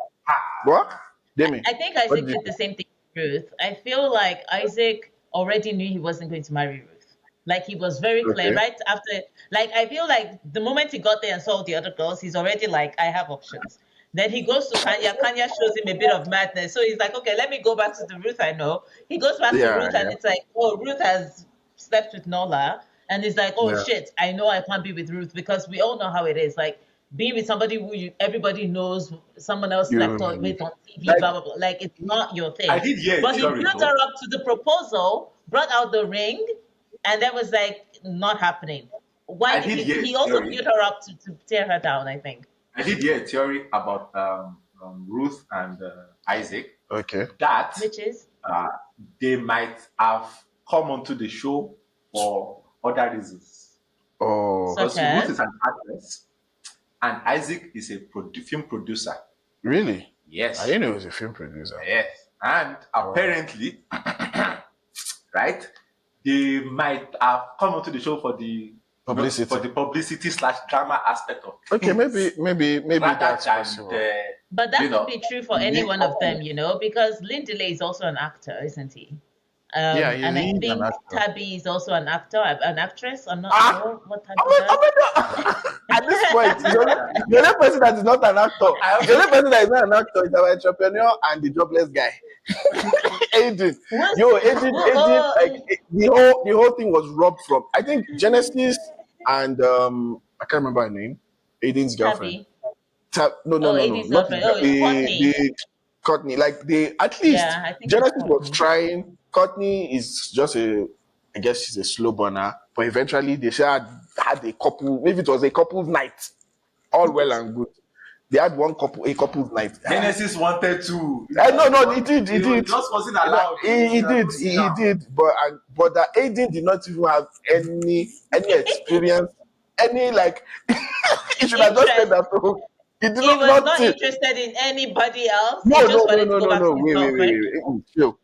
B: What? Demi.
D: I think
B: What
D: Isaac
B: did you
D: did the same thing to Ruth. I feel like Isaac already knew he wasn't going to marry Ruth. Like he was very clear
B: Okay.
D: right after. Like I feel like the moment he got there and saw the other girls, he's already like, I have options. Then he goes to Kanya. Kanya shows him a bit of madness. So he's like, okay, let me go back to the Ruth I know. He goes back to
B: Yeah,
D: Ruth and it's like, oh, Ruth has slept with Nola. And he's like, oh
B: yeah.
D: shit, I know I can't be with Ruth because we all know how it is. Like being with somebody who everybody knows someone else slept with on TV,
B: Like
D: blah blah blah. Like it's not your thing.
A: I did hear a
D: But he
A: theory
D: built
A: though.
D: her up to the proposal, brought out the ring, and that was like not happening. Why
A: I did hear
D: he
A: a
D: also
A: theory.
D: built her up to tear her down, I think.
A: I did hear a theory about Ruth and Isaac
B: Okay.
A: that
D: Which is
A: uh, they might have come onto the show for other reasons.
B: Oh,
D: Such
A: Because
D: as?
A: Ruth is an actress and Isaac is a film producer.
B: really?
A: Yes.
B: I didn't know he was a film producer.
A: Yes. And apparently, right, they might have come onto the show for the
B: Publicity.
A: for the publicity / drama aspect of
B: Okay,
A: things.
B: maybe
A: Rather
B: that's
A: than
B: possible.
D: But that
A: you
D: could
A: know,
D: be true for
A: the
D: any
A: main
D: one of them,
A: couple.
D: you know, because Lindley is also an actor, isn't he?
B: Yeah,
D: And I
B: he's an
D: think
B: actor.
D: Tabby is also an actor, an actress. I'm not
B: Ah!
D: sure what Tabby
B: Oh my
D: does.
B: God. At this point, the only person that is not an actor, the only person that is not an actor is our entrepreneur and the jobless guy. Aiden.
D: Who's-
B: Yo, Aiden, like the whole thing was robbed from I think Genesis and I can't remember her name. Aiden's girlfriend.
D: Tabby.
B: No,
D: Oh,
B: not
D: Aiden's girlfriend. Oh, it's Courtney.
B: the Courtney. Like they at least
D: Yeah, I think it's
B: Genesis was
D: Courtney.
B: trying. Courtney is just I guess she's a slow burner, but eventually they had a couple. Maybe it was a couple's night. All well and good. They had a couple's night.
A: Genesis wanted to.
B: No, he did.
A: It just wasn't allowed.
B: He did. But that Aiden did not even have any experience, any like. He should have just said that. So he did
D: He
B: not
D: was not
B: nothing.
D: interested in anybody else.
B: No,
D: He just wanted to go back to his
B: Wait.
D: girlfriend.
B: Chill.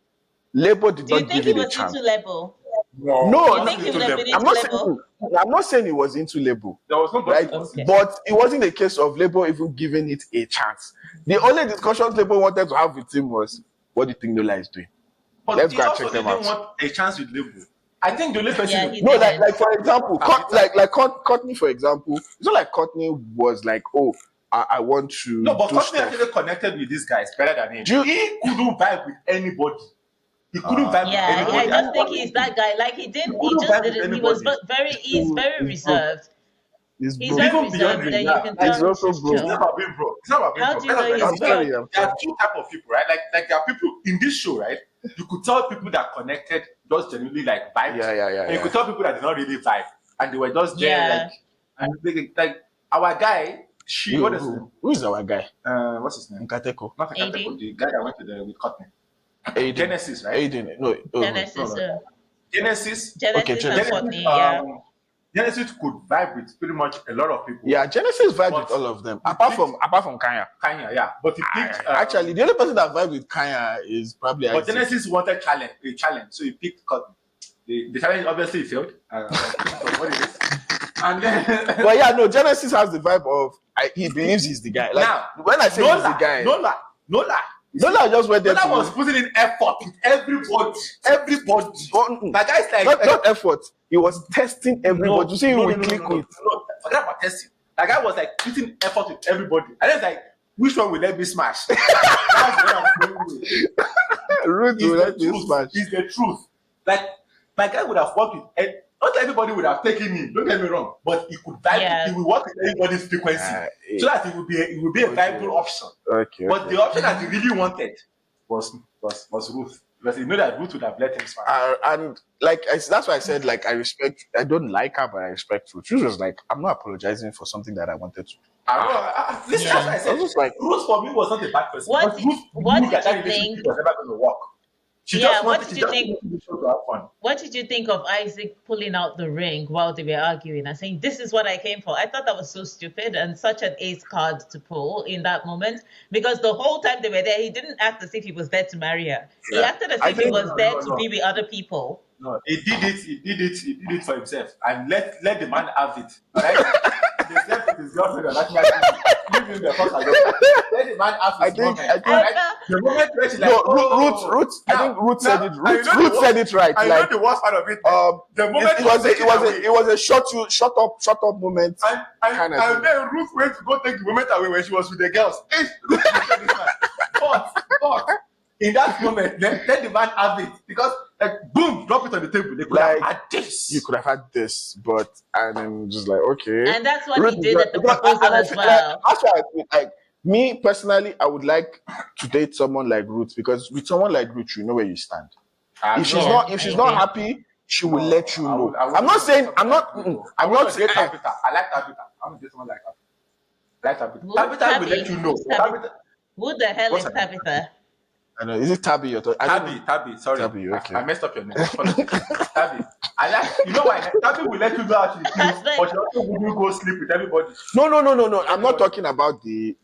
B: Labour did
D: Do you
B: not
D: think
B: give
D: he
B: it a
D: was
B: chance.
D: into Lebo?
B: No,
D: You think he would have been
B: I'm
D: into
B: not
D: Lebo?
B: saying. I'm not saying he was into Labour.
A: There was nobody.
B: Right?
D: Okay.
B: But it wasn't a case of Labour even giving it a chance. The only discussions Labour wanted to have with him was, what do you think Nola is doing?
A: But
B: Let's
A: he
B: go and
A: also
B: check them
A: didn't
B: out.
A: want a chance with Liverpool. I think the only person.
D: Yeah, he
B: No,
D: didn't.
B: like for example, Courtney, for example, it's not like Courtney was like, oh, I want to
A: No, but
B: do
A: Courtney
B: stuff.
A: actually connected with these guys better than him.
B: Do you-
A: He couldn't vibe with anybody. He couldn't vibe with
D: Yeah, I
A: anybody.
D: just think he's that guy. Like he didn't. He just didn't. He was very. He's very reserved.
B: He's
D: He's
B: broke.
D: very
A: Even beyond
D: reserved, and
A: that,
D: you can
B: he's
D: tell
B: also
D: he's just
B: broke.
A: It's not
D: chill.
A: about being broke. It's not about being
D: How
A: broke.
D: do you know
A: Because
D: he's
B: I'm sorry.
A: there are two type of people, right? Like there are people in this show, right? You could tell people that connected just genuinely like vibe. And you could tell people that did not really vibe, and they were just there
D: Yeah.
A: like our guy. What is it?
B: Who is our guy?
A: What's his name?
B: Nkateko.
A: Not
D: Aiden?
A: Akateko, the guy that went to with Courtney.
B: Aiden.
A: Genesis, right?
B: Aiden. No.
D: Genesis,
A: Genesis.
D: Genesis and
B: Genesis.
D: Courtney. Yeah.
A: Genesis could vibe with pretty much a lot of people.
B: Yeah, Genesis vibed
A: But
B: with all of them.
A: he
B: Apart
A: picked-
B: from Kanya.
A: Kanye, yeah. But he picked.
B: Actually, the only person that vibed with Kanya is probably
A: But
B: Isaac.
A: Genesis wanted a challenge, so he picked Courtney. The challenge obviously failed. What it is. And then
B: But yeah, no, Genesis has the vibe of he believes he's the guy. Like
A: now,
B: when I say he's the guy,
A: Nola
B: just went there
A: Nola
B: to
A: was putting in effort with everybody. That guy's like
B: not effort. He was testing everybody. You see, he would click with.
A: Forget about testing. That guy was like putting effort with everybody. And it's like which one will let me smash? That's what I'm going with.
B: Ruth
A: It's
B: will
A: the
B: let me
A: truth.
B: smash.
A: It's the truth. Like my guy would have worked with, and not everybody would have taken him. Don't get me wrong, but he could vibe.
D: Yeah.
A: He will work with everybody's frequency, so that it will be a viable option.
B: Okay.
A: But the option that he really wanted was Ruth, because he knew that Ruth would have let him smash.
B: And like that's why I said like I don't like her, but I respect Ruth. She was like, I'm not apologizing for something that I wanted to.
A: Listen,
D: Yeah.
A: that's why I
B: I
A: said
B: was just like,
A: Ruth for me was not a bad person.
D: What
A: But
D: did-
A: Ruth
D: what
A: knew
D: did
A: that
D: you
A: relationship
D: think?
A: was never going to work. She
D: Yeah,
A: just
D: what
A: wanted
D: did
A: to
D: you
A: just
D: think?
A: wanted the show to have fun.
D: What did you think of Isaac pulling out the ring while they were arguing and saying, "This is what I came for"? I thought that was so stupid and such an ace card to pull in that moment, because the whole time they were there, he didn't act as if he was there to marry her. He
A: Yeah.
D: acted as
B: I
D: if he
B: think-
D: was there to be with other people.
A: No, he did it for himself. And let the man have it. Alright? They slept with his girlfriend on that night. Leave him the fuck alone. Let the man have his moment.
B: I think-
A: Alright?
D: I
A: The moment where she's like,
B: no,
A: oh,
B: Ruth. I think Ruth said it.
A: and you know
B: Ruth said it right.
A: I
B: Like,
A: know the worst part of it. The moment
B: it was a shut up moment.
A: and then Ruth went to go take the moment away when she was with the girls. Hey, Ruth said this man. But in that moment, let the man have it, because like boom, drop it on the table. They could have had this.
B: You could have had this, but and I'm just like, okay.
D: And that's what
B: Ruth
D: he did at the
B: because
D: proposal
B: and I
D: as
B: feel
D: well.
B: that's why I feel like me personally, I would like to date someone like Ruth, because with someone like Ruth, you know where you stand. If she's
D: know.
B: not
D: I
B: not
D: agree.
B: happy, she will let you know.
A: I
B: I'm not saying I'm not saying
A: Tabitha. I like Tabitha. I want to date someone like Tabitha. I like Tabitha.
D: Who's
A: Tabitha will let
D: Tabby?
A: you know.
D: Who's Tabby? Who the hell
A: What's
D: is
A: her name?
D: Tabitha?
B: I know. Is it Tabby you're talking?
A: Tabby, sorry.
B: Tabby, okay.
A: I messed up your name. Tabby. I like, you know why? Tabby will let you know how she feels, but she also wouldn't go sleep with everybody.
B: No. I'm not talking about the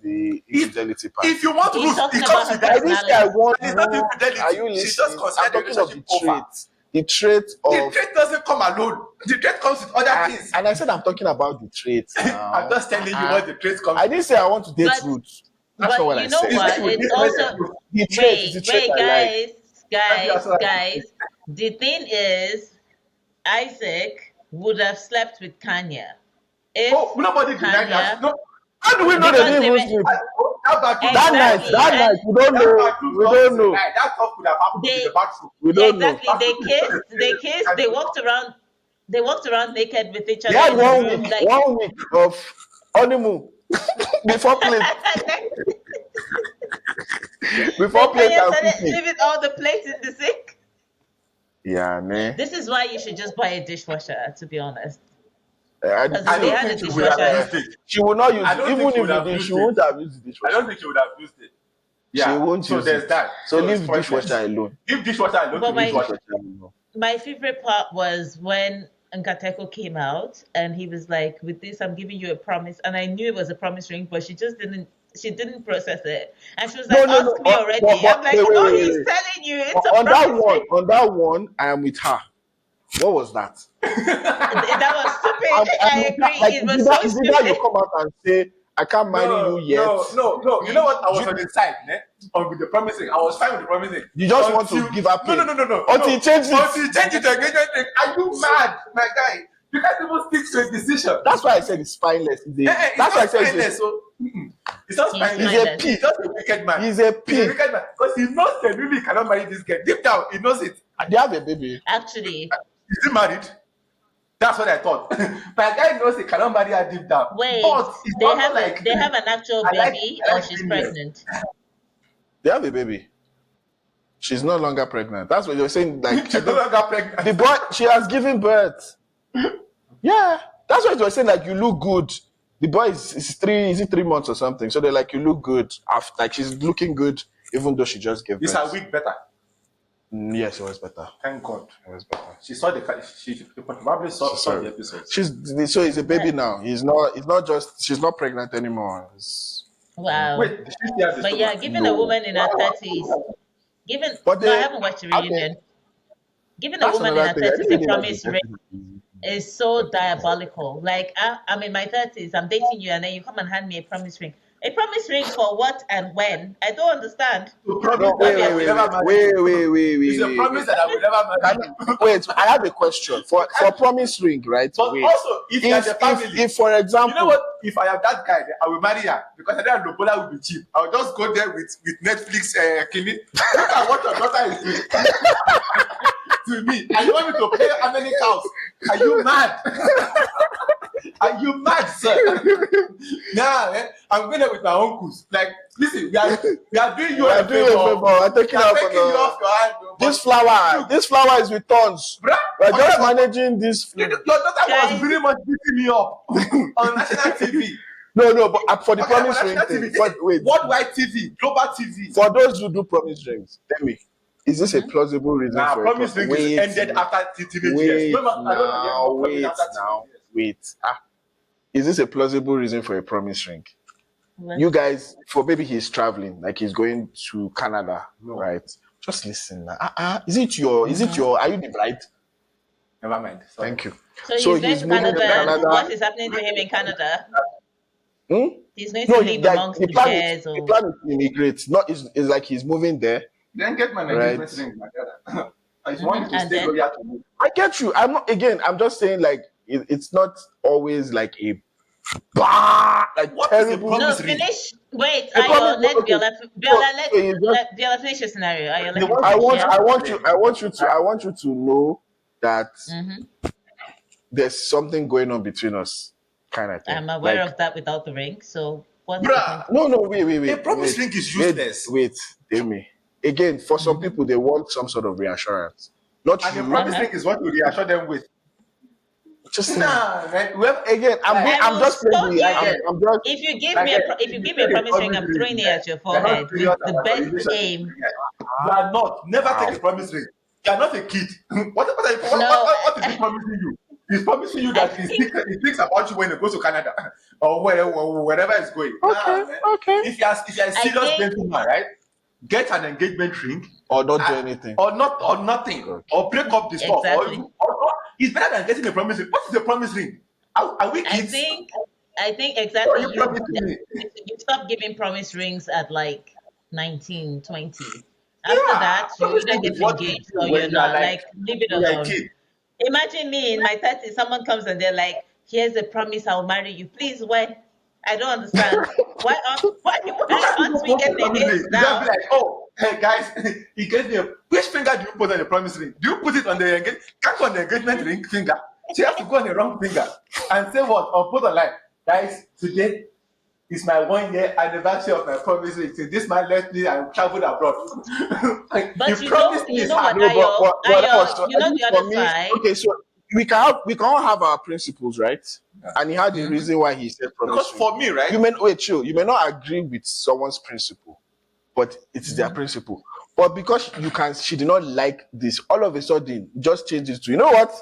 B: infidelity part.
A: If you want
D: He's
A: Ruth,
D: talking
A: it
D: about
A: comes
D: her
A: with that.
B: I didn't say I want
A: It's not
B: Ruth.
A: infidelity.
B: Are you
A: She
B: listening?
A: just considered
B: I'm
A: the
B: talking of the
A: relationship over.
B: traits. The trait
A: The
B: of
A: trait doesn't come alone. The trait comes with other things.
B: and I said I'm talking about the traits now.
A: I'm just telling you what the traits come
B: I
A: with.
B: didn't say I want to date
D: But-
B: Ruth. That's not what
D: But
B: I
D: you know
B: said.
D: what? It's also
B: The trait is the trait I like.
D: guys. The thing is, Isaac would have slept with Kanya. If
A: Oh, nobody denied that.
D: Kanya,
A: No.
B: How do we know
D: Because
B: they didn't
D: they
B: even
D: were-
B: sleep?
A: That
D: Exactly.
B: That night, we don't know.
A: That stuff could have happened in the bathroom.
B: We don't know.
D: exactly, they kissed, they walked around naked with each
B: They
D: other
B: had
D: in the
B: 1
D: room.
B: week,
D: Like,
B: 1 week of honeymoon before plate. Before
D: then
B: plate
D: Kanya
B: and
D: started
B: cooking.
D: leaving all the plates in the sink.
B: Yeah, man.
D: This is why you should just buy a dishwasher, to be honest.
B: I
D: Because
A: I
D: if they
A: don't
D: had a
A: think she would have
D: dishwasher,
A: used it.
B: She will not use
A: I
B: it.
A: don't
B: Even
A: think she
B: if
A: would have
B: you did,
A: used
B: she
A: it.
B: won't have used the
A: I
B: dishwasher.
A: don't think she would have used it. Yeah.
B: She won't
A: so
B: use
A: there's
B: it.
A: that.
B: So
A: it's
B: leave
A: pointless.
B: dishwasher alone.
A: Leave dishwasher alone.
D: But
A: to
D: my-
A: dishwasher.
D: my favorite part was when Nkateko came out and he was like, "With this, I'm giving you a promise," and I knew it was a promise ring, but she didn't process it, and she was like,
B: No,
D: "Ask me already."
B: but-
D: I'm like,
B: wait,
D: "No,
B: wait,
D: he's
B: wait.
D: telling you it's a
B: On
D: promise ring."
B: that one, I am with her. What was that?
D: That was stupid. I agree.
B: Like,
D: It was
B: it's
D: so
B: either you
D: stupid.
B: come out and say, I can't marry you yet.
A: No. You know what? I was on the side, with the promising. I was fine with the promising.
B: You just want to give her pain.
A: No.
B: Until you change it.
A: Until you change it to engagement ring. Are you mad, my guy? You can't even stick to a decision.
B: That's why I said it's spineless. That's why I said it's
A: It's not
D: He's
A: spineless.
B: He's a
D: mindless.
A: He's just a wicked man.
B: He's a
A: He's a
B: pig.
A: wicked man. Because he knows that really cannot marry this girl. Deep down, he knows it.
B: They have a baby.
D: Actually,
A: Is he married? That's what I thought. My guy knows he cannot marry her deep down.
D: wait,
A: But it's
D: they
A: also
D: have
A: like
D: they have an actual
A: I like-
D: baby,
A: I
D: or
A: like
D: she's
A: females.
D: pregnant.
B: They have a baby. She's no longer pregnant. That's what you're saying. Like
A: she's no longer pregnant.
B: the boy, she has given birth. Yeah, that's what you're saying. Like you look good. The boy is 3 months or something. So they're like, you look good. After, like she's looking good, even though she just gave birth.
A: Is her week better?
B: Yes, it was better.
A: Thank God.
B: It was better.
A: She saw she probably saw the episode.
B: So he's a baby now. He's not just. She's not pregnant anymore.
D: Wow.
A: Wait, did she still have the
D: But yeah,
A: stomach?
D: given
B: No.
D: a woman in her 30s,
B: But
D: no, I
B: they-
D: haven't watched the
B: okay.
D: reunion. Giving a
B: That's
D: woman in her
B: another thing.
D: 30s a
B: Anybody
D: promise
B: that's
D: ring is so diabolical. Like, I'm in my 30s, I'm dating you, and then you come and hand me a promise ring. A promise ring for what and when? I don't understand.
A: To promise
B: No,
A: that
B: wait,
A: I will never marry you. It's a promise
B: wait.
A: that I will never marry you.
B: Wait, I have a question for promise ring, right?
A: But
B: Wait.
A: also, if you are the family,
B: If for example,
A: you know what? If I am that guy, I will marry her because I know Lobola will be cheap. I'll just go there with Netflix. Kini. Look at what your daughter is doing to me. And you want me to pay how many cows? Are you mad? Are you mad, sir? I'm going there with my uncles. Like, listen, we are doing you a favor.
B: I'm taking
A: I'm
B: off
A: taking you off your hand.
B: this flower is with tons.
A: Bruh,
B: We're just managing this.
A: your daughter
D: Guys.
A: was really much beating me up on national TV.
B: No, but for the
A: Okay,
B: promise
A: on
B: ring
A: national
B: thing,
A: TV.
B: wait.
A: Worldwide TV, global TV.
B: For those who do promise rings, tell me, is this a plausible reason
A: Nah,
B: for
A: promise ring is ended after teenage years.
B: Wait. Is this a plausible reason for a promise ring?
D: Well,
B: You guys, for maybe he's traveling, like he's going to Canada,
A: No.
B: right? Just listen. Is it your? Are you the bride?
A: Never mind. Sorry.
B: Thank you.
D: so he's going to
B: moving
D: Canada. What is happening to him in Canada?
B: Hmm?
D: He's going to live amongst the bears
B: the
D: or
B: plan is to immigrate. Not is like he's moving there.
A: Then get my
B: Right.
A: engagement ring, my brother. I just want you to
D: And
A: stay
D: then-
A: loyal to me.
B: I get you. I'm just saying like it's not always like a like
A: What is a
B: terrible.
D: no,
A: promise ring?
D: finish. Wait,
B: The
D: Ayo,
B: problem-
D: let
B: okay.
D: Biola,
B: So you just-
D: let Biola finish your scenario. Ayo, let him
B: I
D: finish,
B: want
D: yeah?
B: you to know that
D: Mhm.
B: there's something going on between us, kind of thing.
D: I'm aware
B: Like,
D: of that without the ring. So what's the
A: Bruh,
D: point?
B: no, wait.
A: a promise ring is useless.
B: Wait, Demi. Again, for some people, they want some sort of reassurance. Not
A: And a
B: you.
A: promise ring is what you reassure them with.
B: Just
A: Nah, right?
B: again,
D: I
B: I'm
D: will
B: just
D: stop
B: playing.
D: you.
B: I'm just.
D: If you give
A: Like,
D: me if you give me a promise ring, I'm throwing it at your forehead with the best aim.
A: You are not. Never take a promise ring. You are not a kid. What is he promising you? He's promising you that he thinks about you when he goes to Canada or wherever he's going.
B: Okay,
A: man.
B: okay.
A: If you are a
D: I
A: serious
D: think-
A: gentleman, right? Get an engagement ring
B: Or not do anything.
A: or nothing,
B: Okay.
A: or break up the stuff.
D: Exactly.
A: Or it's better than getting a promise ring. What is a promise ring? Are we
D: I
A: kids?
D: think exactly.
A: What are you promising me?
D: You stop giving promise rings at like 19, 20. After
A: Yeah,
D: that, you
A: promise
D: either
A: ring
D: get
A: is what you
D: engaged
A: do
D: or
A: when
D: you're
A: you are
D: not. Like, leave it
A: you are a
D: alone.
A: kid.
D: Imagine me in my 30s, someone comes and they're like, here's a promise, I'll marry you. Please, when? I don't understand. Why aren't we getting
A: Promise ring.
D: engaged
A: You
D: now?
A: just be like, oh, hey guys, he gave me which finger do you put on the promise ring? Do you put it on the can't on the engagement ring finger? So you have to go on the wrong finger and say what? Or put on like, guys, today is my 1 year anniversary of my promise ring. So this man left me and traveled abroad. Like,
D: But you
A: promised
D: know,
A: me
D: you
A: is
D: know
A: hard.
D: what,
B: No, but that was
D: Ayo, you know
B: I think
D: the
B: for
D: other
B: me.
D: side.
B: Okay, so we can all have our principles, right? And he had a reason why he said promise.
A: Because
B: ring.
A: for me, right?
B: You may not agree with someone's principle, but it's their principle. But because she did not like this, all of a sudden just change it to, you know what?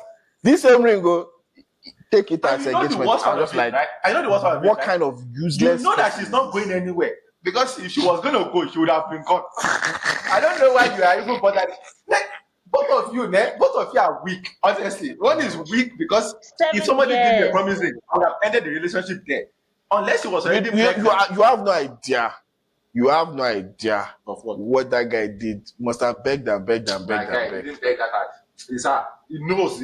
B: This same ring go take it
A: And
B: as
A: you know the
B: engagement.
A: worst part
B: I'm just
A: of it,
B: like,
A: right? I know the worst part of it,
B: what
A: right?
B: kind of
A: You
B: useless?
A: know that
B: person
A: she's
B: is
A: not
B: this?
A: going anywhere because if she was going to go, she would have been gone. I don't know why you are even bothered. Like, both of you are weak. Honestly, one is weak because
D: 7
A: if somebody gives you a
D: years.
A: promise ring, I would have ended the relationship there. Unless she was already
B: You
A: pregnant.
B: have no idea. You have no idea
A: Of what?
B: what that guy did. Must have begged and begged and
A: My
B: begged
A: guy,
B: and
A: he
B: begged.
A: didn't beg that hard. It's her. He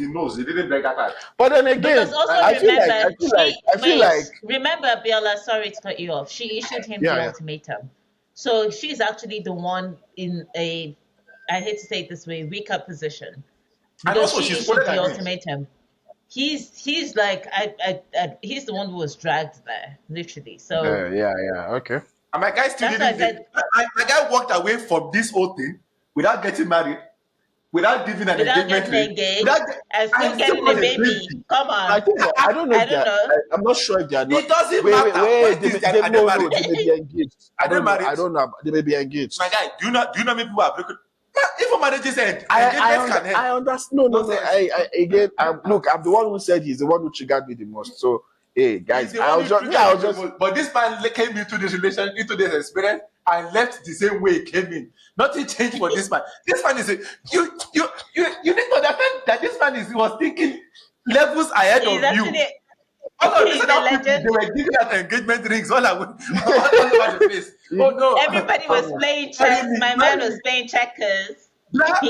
A: knows. He didn't beg that hard.
B: But then again,
D: Because also
B: I feel
D: remember,
B: like
D: remember, Biola, sorry to cut you off. She issued him
B: Yeah,
D: the
B: yeah.
D: ultimatum. So she's actually the one in a, I hate to say it this way, weaker position.
A: And
D: Because
A: also,
D: she
A: she's
D: issued
A: older
D: the
A: than me.
D: ultimatum. He's like he's the one who was dragged there, literally. So
B: okay.
A: And my guy still
D: That's why
A: didn't. My guy walked away from this whole thing without getting married, without giving an
D: without
A: engagement
D: getting
A: ring,
D: engaged
A: without
D: and still
A: and
D: getting
A: got
D: a baby. Come
B: I
D: on.
B: think I don't know.
D: I
B: If they
D: don't
B: are,
D: know.
B: I'm not sure if they are not.
A: It doesn't
B: Wait,
A: matter. When
B: They
A: is
B: may,
A: that?
B: they,
A: Are they
B: no,
A: married?
B: they may be engaged. I
A: Are they
B: don't know.
A: married?
B: I don't know. They may be engaged.
A: My guy, do you know how many people are broken? Even marriages end.
B: I
A: Engagements can end.
B: understand. No.
A: Nonsense.
B: Again, look, I'm the one who said he's the one who triggered me the most. So, hey, guys,
A: He's the
B: I
A: one
B: was
A: who
B: just,
A: triggered
B: I was
A: you
B: just,
A: the most. But this man came into this relation, into this experience, and left the same way he came in. Nothing changed for this man. This man is you need to understand that this man was thinking levels ahead
D: He's
A: of
D: actually
A: you. All of this,
D: He's a
A: that
D: legend.
A: they were giving out engagement rings all over the face. Oh no!
D: Everybody was playing chess. My man was playing checkers.
A: Black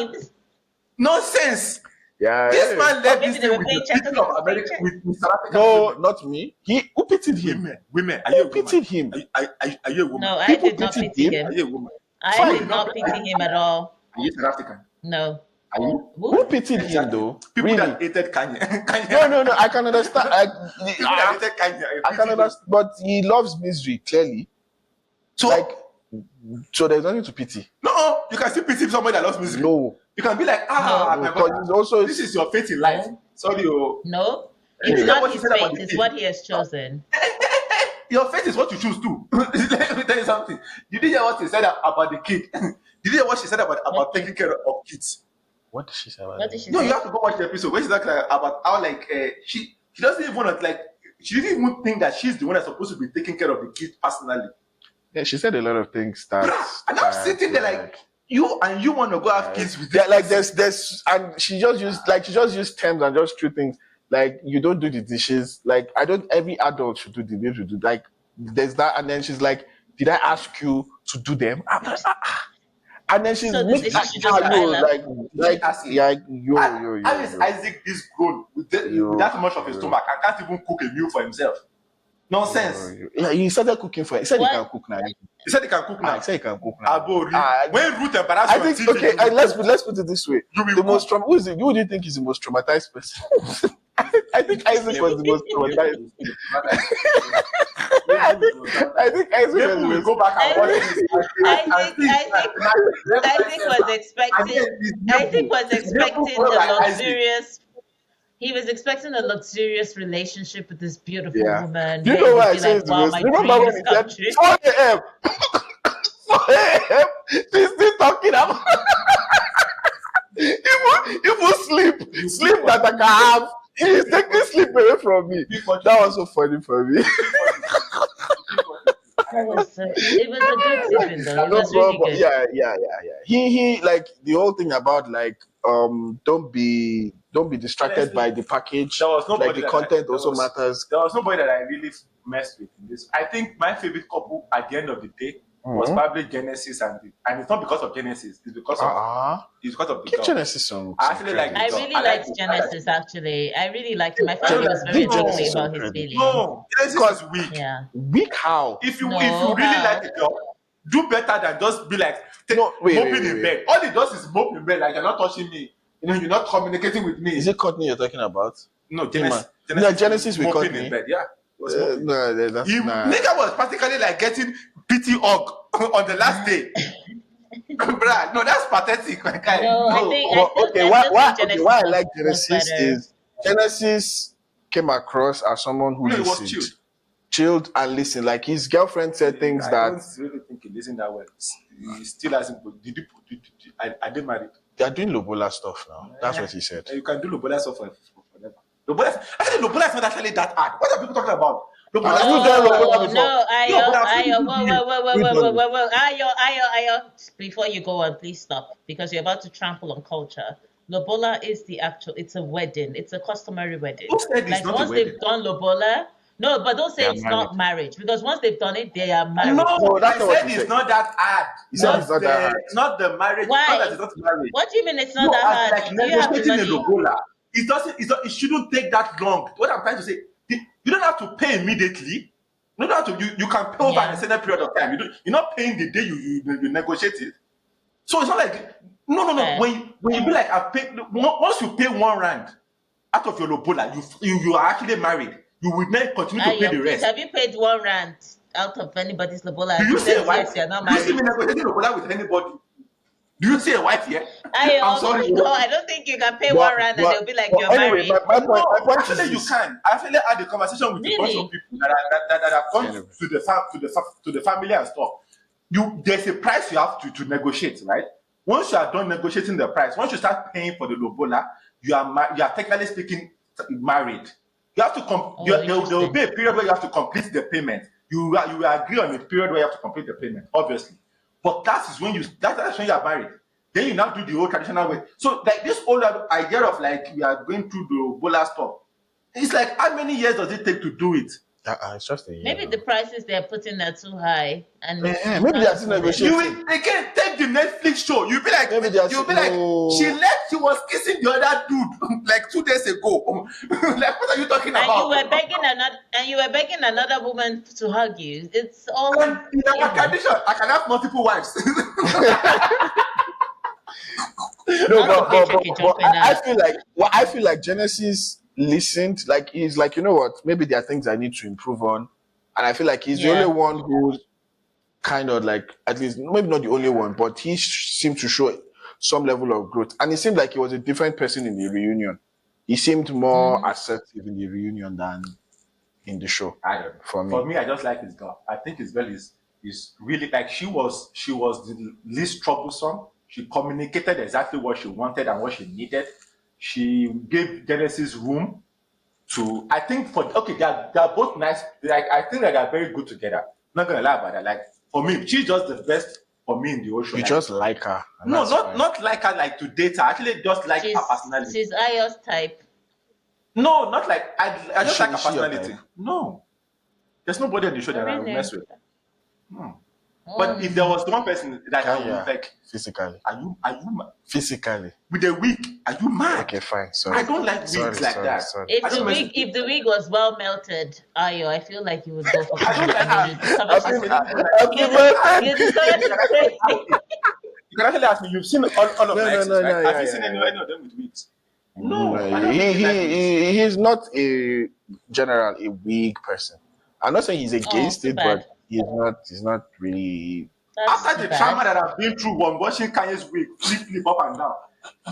A: nonsense.
B: Yeah.
A: This man left
D: maybe
A: this
D: they
A: thing
D: were
A: with
D: playing
A: the
D: checkers.
A: people
D: He
A: of
D: was playing
A: America,
D: chess.
A: with South African
B: No,
A: women.
B: not me. Who pitied him?
A: Women. Are
B: Who
A: you a woman?
B: pitied him?
A: Are you a woman?
D: No, I
B: People
D: did not
B: pitied
D: pity
B: him.
A: Are
D: him.
A: you a woman?
D: I
B: Fine.
D: did not pity him at all.
A: Are you South African?
D: No.
A: Are you?
B: Who
D: Who?
B: pitied him
A: Exactly.
B: though?
A: People
B: Really?
A: that hated Kanye.
B: No. I can understand.
A: People that hated Kanye.
B: I can understand, but he loves misery clearly.
A: So,
B: So there's nothing to pity.
A: no, you can still pity somebody that loves misery.
B: No,
A: You can be like,
B: no,
A: my
B: because
A: brother,
B: it's also
A: this is your fate in life.
D: No.
A: Sorry,
D: No.
A: You
D: It's
A: hear
D: not
A: what she
D: his
A: said about
D: fate.
A: the
D: It's
A: kid?
D: what he has chosen.
A: Your fate is what you choose too. Let me tell you something. You didn't hear what he said about the kid. Did you hear what she said about taking care of kids?
B: what did she say about
D: What did she
A: No,
D: say?
A: you have to go watch the episode where she's like about how she doesn't even she didn't even think that she's the one that's supposed to be taking care of the kids personally.
B: Yeah, she said a lot of things that.
A: And I'm sitting there like you want to go have kids with
B: yeah,
A: this
B: like
A: person.
B: there's and she just used terms and just threw things like you don't do the dishes. Like I don't. Every adult should do the way to do. Like there's that, and then she's like, "Did I ask you to do them?" I'm like, and then she's
D: So the
B: making
D: dishes should just pile up.
A: How is Isaac this grown with that much of his stomach and can't even cook a meal for himself? Nonsense.
B: Yeah, he started cooking for. He said
D: What?
B: he can cook now.
A: He said he can cook now.
B: He said he can cook now.
A: Abori.
B: Ah,
A: When Ruth embarrassed
B: I
A: you on
B: think
A: TV,
B: okay.
A: you will
B: Let's
A: cook.
B: put it this way:
A: You will
B: the
A: cook.
B: most who do you think is the most traumatized person? I think Isaac was the most traumatized. I think Isaac
A: Maybe
B: was the
A: we'll
B: most.
A: go back and watch this.
D: Isaac was expecting. Isaac was expecting a luxurious. He was expecting a luxurious relationship with this beautiful
B: Yeah.
D: woman.
B: You
D: Then
B: know
D: he'd
B: why I
D: be
B: say
D: like,
B: it's the
D: "Wow,
B: most?
D: my
B: Remember when
D: dreams
B: he
D: come
B: said
D: true."
B: 4 a.m. 4 a.m. She's still talking about even sleep that I can have. He's taking sleep away from me. That was so funny for me.
D: It was a good season though. It was really good.
B: Yeah. He like the whole thing about like don't be distracted by the package.
A: There was nobody
B: Like the
A: that
B: content
A: there
B: also
A: was-
B: matters.
A: There was nobody that I really messed with in this. I think my favorite couple at the end of the day was
B: Mhm.
A: probably Genesis and it's not because of Genesis. It's because of the
B: Give
A: girl.
B: Genesis some.
A: I actually like
D: I
A: the
D: really
A: girl.
D: liked Genesis actually. I really liked him. I felt he was very
B: Give
D: vocal
B: Genesis some
D: about his
B: credit.
D: feelings.
A: No, Genesis is weak.
D: Yeah.
B: Weak how?
A: If you
D: No,
A: really
D: how?
A: like the girl, do better than just be like
B: Wait,
A: moping in bed. All it does is mope in bed, like you're not touching me. You're not communicating with me.
B: Is it Courtney you're talking about?
A: No,
B: Genesis with
A: moping
B: Courtney.
A: in bed. Yeah, it was moping. Nigga was practically like getting pity hug on the last day. Bruh, no, that's pathetic, my guy.
D: No, I
A: No.
D: think
B: But okay,
D: I still think Genesis
B: why I
D: was
B: like Genesis
D: better.
B: is Genesis came across as someone who
A: No, it was
B: listened, chilled and listened. Like his girlfriend said things
A: I
B: that
A: don't really think he listened that well. He still hasn't. I did marry.
B: they are doing Lobola stuff now. That's what he said.
A: You can do Lobola stuff forever. Actually, Lobola is not actually that hard. What are people talking about? Lobola.
B: Have you done Lobola before?
D: No, Ayo,
B: We've done
D: Ayo. Before you go on, please stop because you're about to trample on culture. Lobola is it's a wedding. It's a customary wedding.
A: Who said it's
D: Like
A: not a
D: once
A: wedding?
D: they've done Lobola, no, but don't say
B: They are
D: it's not marriage because once they've done it, they are
A: No,
D: married.
B: that's not
A: I
B: what
A: said
B: he
A: it's
B: said.
A: not that hard.
B: He said it's not that hard.
A: Not the marriage.
D: Why?
A: Not that it's not marriage.
D: What do you mean it's not
A: No,
D: that
A: as
D: hard?
A: like
D: Do you have the
A: negotiating a
D: money?
A: Lobola. It shouldn't take that long. What I'm trying to say, you don't have to pay immediately. You don't have to. You can pay over
D: Yeah.
A: an extended period of time. You're not paying the day you negotiate it. So it's not like no.
D: Fair.
A: When you be like I pay once you pay R1 out of your Lobola, you are actually married. You will then continue to pay
D: Ayo,
A: the
D: please,
A: rest.
D: have you paid R1 out of anybody's Lobola?
A: Do you
D: You
A: see a
D: said
A: wife?
D: yes, you're not
A: Do you see
D: married.
A: me negotiating Lobola with anybody? Do you see a wife here?
D: Ayo,
A: I'm sorry.
D: no, I don't think you can pay
B: But-
D: R1 and
B: but-
D: they'll be like
B: but
D: you're
B: anyway,
D: married.
B: my point is
A: Actually, you
B: this.
A: can. I actually had a conversation with a bunch
D: Really?
A: of people that have gone
B: Anyway.
A: to the family and stuff. There's a price you have to negotiate, right? Once you are done negotiating the price, once you start paying for the Lobola, you are technically speaking married. You have to there will be a period where you have to complete the payment. You will agree on a period where you have to complete the payment, obviously. But that's when you are married. Then you now do the old traditional way. So like this old idea of like we are going through the Lobola stuff. It's like, how many years does it take to do it?
B: It's just a year.
D: Maybe the prices they're putting are too high, and
B: Maybe
D: it's
B: they
D: not
B: are still
D: for them.
B: negotiating.
A: You will again take the Netflix show. You'll be like,
B: Maybe they are no.
A: she left. She was kissing the other dude like 2 days ago. Like, what are you talking
D: And
A: about?
D: you were begging another woman to hug you. It's all
A: And in our
D: evil.
A: tradition, I can have multiple wives.
B: No,
D: Not
B: but,
D: okay,
B: but,
D: tricky
B: but
D: jumping
B: I
D: out.
B: feel like I feel like Genesis listened. Like he's like, you know what? Maybe there are things I need to improve on, and I feel like he's the only
D: Yeah.
B: one who kind of like, at least maybe not the only one, but he seemed to show some level of growth, and it seemed like he was a different person in the reunion. He seemed more assertive in the reunion than in the show.
A: I don't know.
B: For me.
A: For me, I just like his girl. I think his girl is really like she was the least troublesome. She communicated exactly what she wanted and what she needed. She gave Genesis room to. I think they're both nice. Like I think that they're very good together. Not gonna lie about that. Like for me, she's just the best for me in the ocean.
B: You
A: Like,
B: just like her. and
A: no,
B: that's fine.
A: not like her like to date her. Actually, just like her personality.
D: She's Ayo's type.
A: No, not like I just
B: Is
A: like her
B: she your
A: personality.
B: type?
A: No, there's nobody on the show that I would
D: Really?
A: mess with. But if there was one person that I would
B: Yeah.
A: like,
B: Physically.
A: are you
B: Physically.
A: with a wig? Are you mad?
B: Okay, fine. Sorry.
A: I don't like wigs like that.
B: Sorry.
D: If
A: I
D: the
A: don't mess
D: wig if the wig was well melted, Ayo, I feel like you would go for cringe. And you discovered it's crazy.
A: You can actually ask me. You've seen all of
B: No,
A: my
B: no,
A: exes,
B: no,
A: right?
B: no,
A: Have you
B: yeah,
A: seen
B: yeah,
A: any of them with wigs? No, I
B: No,
A: don't really like wigs.
B: he's not a general a weak person. I'm not saying he's against
D: too
B: it,
D: bad.
B: but he's not really.
D: That's
A: After
D: too
A: the
D: bad.
A: trauma that I've been through when watching Kanye's wig flip up and down,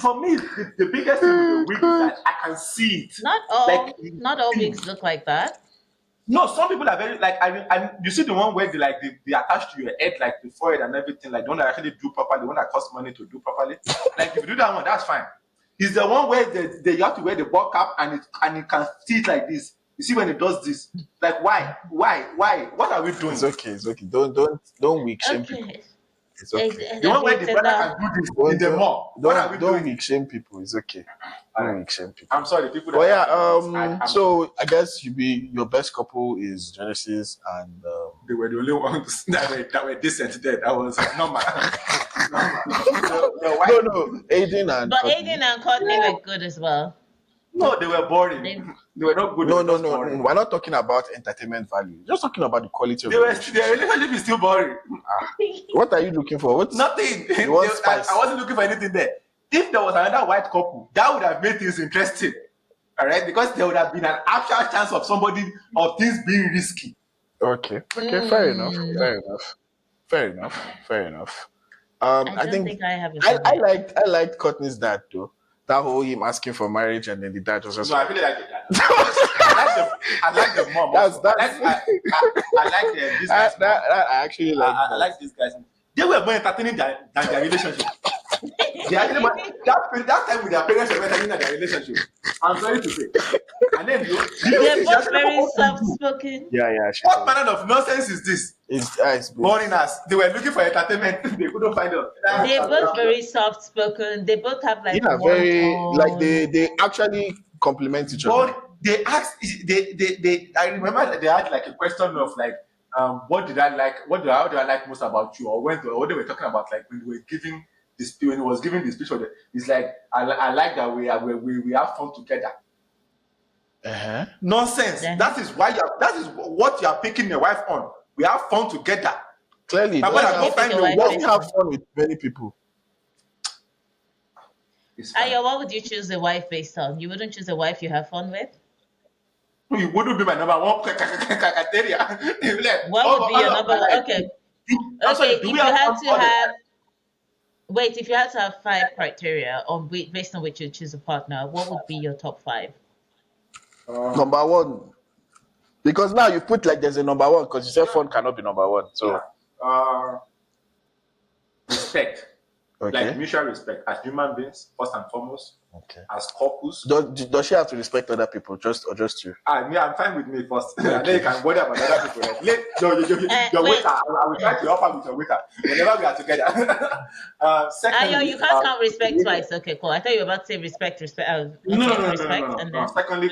A: for me, the biggest thing with the wig is that I can see it.
D: Not all wigs look like that.
A: No, some people are very like you see the one where they attach to your head like the forehead and everything, like the one that actually do properly, the one that costs money to do properly. Like if you do that one, that's fine. It's the one where you have to wear the ball cap and it can see it like this. You see when it does this, like why? What are we doing?
B: It's okay. Don't weak shame people.
D: Okay.
B: It's okay.
A: The one where the brother can do this in the mall. What are we
B: Don't
A: doing?
B: weak shame people. It's okay. Don't weak shame people.
A: I'm sorry, people.
B: But yeah,
A: I'm
B: so I guess your best couple is Genesis and
A: they were the only ones that were decent there. That was normal.
B: no, Aiden and
D: But
B: Courtney.
D: Aiden and Courtney were good as well.
A: No, they were boring.
D: They-
A: They were not good.
B: No,
A: they were just boring.
B: we're not talking about entertainment value. Just talking about the quality of
A: Their
B: relationship.
A: relationship is still boring.
B: What are you looking for? What's
A: Nothing.
B: You want spice?
A: I wasn't looking for anything there. If there was another white couple, that would have made things interesting. All right, because there would have been an actual chance of things being risky.
B: Okay, fair enough.
D: I
B: I think
D: think I have a
B: I liked Courtney's dad though. That whole him asking for marriage and then the dad was just
A: No, I
B: like,
A: really like the dad. I like the mom. Also. I like these guys.
B: I actually like
A: I like these guys. They were more entertaining than their relationship. They actually, that time with their parents were entertaining than their relationship. I'm sorry to say. And then
D: They're both very soft-spoken.
B: yeah.
A: what manner of nonsense is this?
B: It's
A: Boring us. They were looking for entertainment. They couldn't find it.
D: They're both very soft-spoken. They both have like
B: yeah,
D: one
B: very
D: tone.
B: like they actually complement each other.
A: But they asked. They. I remember that they had like a question of like, what did I like? How do I like most about you? Or what they were talking about, like when we were giving this, when he was giving this speech, it's like I like that we have fun together.
B: Uh-huh.
A: Nonsense.
D: Yeah.
A: That is what you are picking your wife on. We have fun together.
B: Clearly,
A: Now,
D: What
A: when I
D: do
A: go
D: you
A: find
D: think
A: the
D: your
B: you
D: wife
A: work,
B: doesn't have fun with many people.
A: it's fine.
D: Ayo, what would you choose a wife based on? You wouldn't choose a wife you have fun with?
A: You wouldn't be my number one criteria.
D: What would be your number one? Okay.
A: I'm sorry,
D: Okay,
A: do
D: if
A: we
D: you
A: have
D: had
A: fun
D: to
A: all the
D: have
A: time?
D: if you had to have 5 criteria based on which you choose a partner, what would be your top 5?
B: Number one, because now you put like there's a number one because you said fun cannot be number one. So
A: Respect.
B: okay,
A: Like mutual respect as human beings, first and foremost,
B: okay.
A: as couples.
B: Does she have to respect other people just you?
A: I'm fine with me first. And then you can bother about other people. Like, your
D: Wait.
A: waiter, I will try to help her with your waiter whenever we are together. Secondly,
D: Ayo, you can't count respect twice. Okay, cool. I thought you were about to say respect,
A: No.
D: respect, and then
A: Secondly,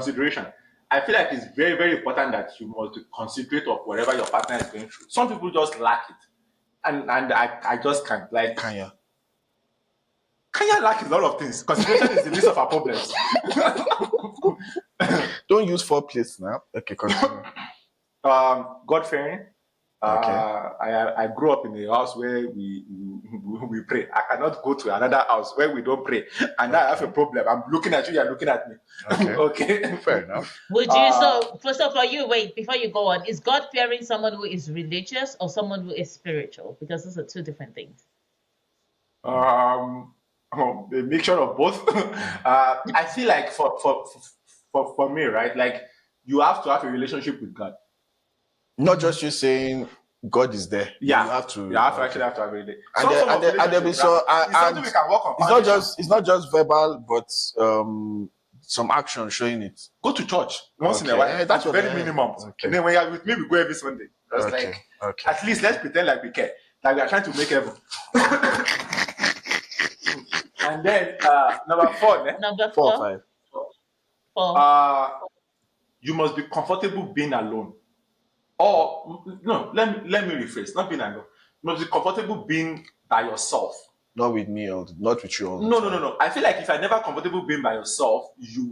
A: consideration. I feel like it's very, very important that you must be considerate of whatever your partner is going through. Some people just lack it. And I just can't. Like,
B: Kanya.
A: Kenya lack a lot of things. Consideration is the least of our problems.
B: Don't use foreplays now. Okay, continue.
A: God fearing.
B: Okay.
A: I grew up in a house where we pray. I cannot go to another house where we don't pray, and now I have a problem. I'm looking at you. You're looking at me.
B: Okay.
A: Okay.
B: Fair enough.
D: Would you so for you, wait, before you go on, is God fearing someone who is religious or someone who is spiritual? Because those are two different things.
A: A mixture of both. I feel like for me, right? Like, you have to have a relationship with God.
B: Not just you saying God is there.
A: Yeah,
B: You have to.
A: You have to actually have to have a relationship.
B: And there be so.
A: It's something we can work on.
B: It's not just verbal, but some action showing it.
A: Go to church once in a
B: Okay.
A: while.
B: Yeah,
A: That's
B: that's
A: very
B: what-
A: minimum.
B: okay.
A: And then when you're with me, we go every Sunday. That's
B: Okay.
A: like,
B: Okay.
A: at least let's pretend like we care. Like we are trying to make heaven. And then number 4,
D: Number
B: 4 or
D: 4.
B: 5.
D: 4.
A: You must be comfortable being alone. Or no, let me rephrase. Not being alone. You must be comfortable being by yourself.
B: Not with me, or not with you all the
A: No.
B: time.
A: I feel like if you're never comfortable being by yourself, you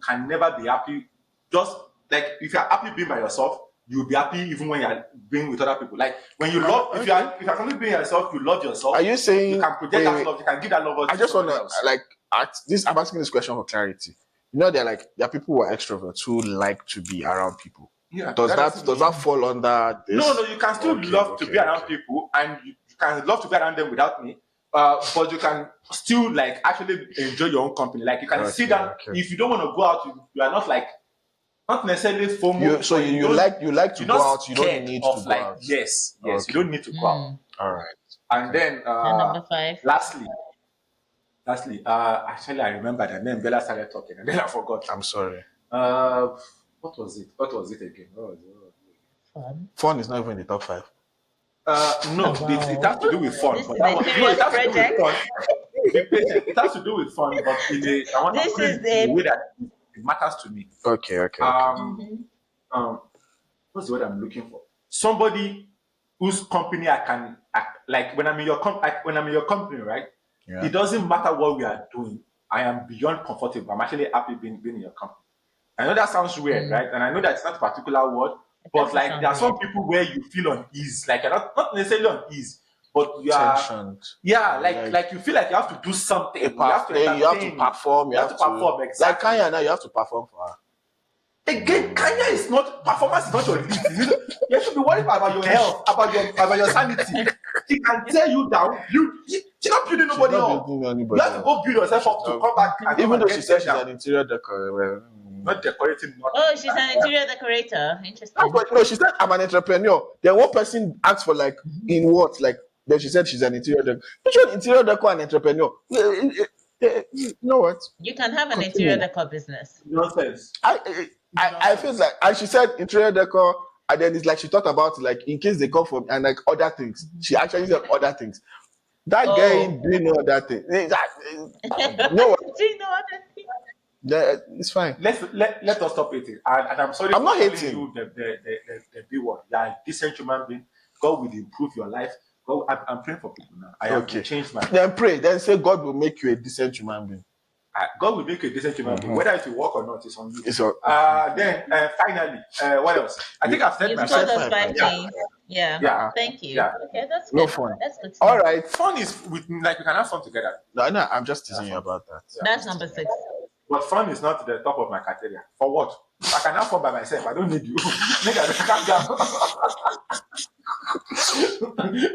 A: can never be happy. Just like if you're happy being by yourself, you'll be happy even when you're being with other people. Like when you love, if you're comfortable being yourself, you love yourself.
B: Are you saying?
A: You can project that
B: wait,
A: love. You can give that love.
B: I just want to I'm asking this question for clarity. You know, there are people who are extroverts who like to be around people.
A: Yeah.
B: Does that fall under this?
A: No. You can still love to be around
B: okay.
A: people, and you can love to be around them without me. But you can still like actually enjoy your own company. Like you can see that if you don't want to go out, you are not like not necessarily FOMO.
B: You like to go out. You don't need to go out.
A: Yes,
B: Okay.
A: you don't need to go out.
B: All right.
A: And then
D: And number 5.
A: lastly, actually I remembered, and then Bella started talking, and then I forgot.
B: I'm sorry.
A: What was it? What was it again?
D: Fun.
B: Fun is not even in the top 5.
A: No,
D: Wow.
A: it has to do with fun.
D: This
A: But
D: is
A: that
D: a
A: was,
D: serious
A: it has to do with
D: project.
A: fun. Be patient. It has to do with fun, but I want
D: This
A: to put
D: is
A: it in
D: a-
A: the way that it matters to me.
B: Okay.
A: What's the word I'm looking for? Somebody whose company I can like when I'm in your company, right?
B: Yeah.
A: It doesn't matter what we are doing. I am beyond comfortable. I'm actually happy being in your company. I know that sounds weird, right? And I know that it's not a particular word, but
D: doesn't
A: like
D: sound
A: there are some
D: weird.
A: people where you feel unease, like you're not necessarily unease, but you are
B: Tensioned.
A: like you feel like you have to do something.
B: You have to perform.
A: You have to perform, exactly.
B: Like Kanya now, you have to perform for her.
A: Again, Kanya is not performance is not your lead. You should be worried about your health, about your sanity. She can tear you down. She's not building nobody up. You have to go build yourself up to come back. And
B: Even
A: come
B: though
A: and
B: she
A: get
B: said she's
A: down.
B: an interior decor.
A: Not decorating. Not
D: Oh, she's an interior decorator. Interesting.
B: No, she said I'm an entrepreneur. Then one person asked for like in what? Like then she said she's an interior decor. Which one interior decor and entrepreneur? You know what?
D: You can have an
B: Continue.
D: interior decor business.
A: nonsense.
B: I feel like, and she said interior decor, and then it's like she thought about like in case they come from and like other things. She actually said other things. That
D: Oh.
B: guy doing no other thing. No,
D: Do you know other things?
B: it's fine.
A: Let us stop hating. And I'm sorry
B: I'm
A: for
B: not
A: telling
B: hating.
A: you the B word. You are a decent human being. God will improve your life. God, I'm praying for people now. I have to change my.
B: Then pray. Then say God will make you a decent human being.
A: God will make you a decent human being. Whether it will work or not is on you.
B: It's all.
A: Then finally, what else? I think I've said
D: You've
A: my
D: told us
B: five,
D: 5
A: yeah.
D: things. Yeah.
A: Yeah.
D: Thank you.
A: Yeah.
D: Okay, that's
B: No
D: good.
B: fun.
D: That's good.
B: All right.
A: Fun is with like we can have fun together.
B: No, I'm just teasing you about that.
D: That's number 6.
A: But fun is not the top of my criteria. For what? I can have fun by myself. I don't need you. Nigga, calm down.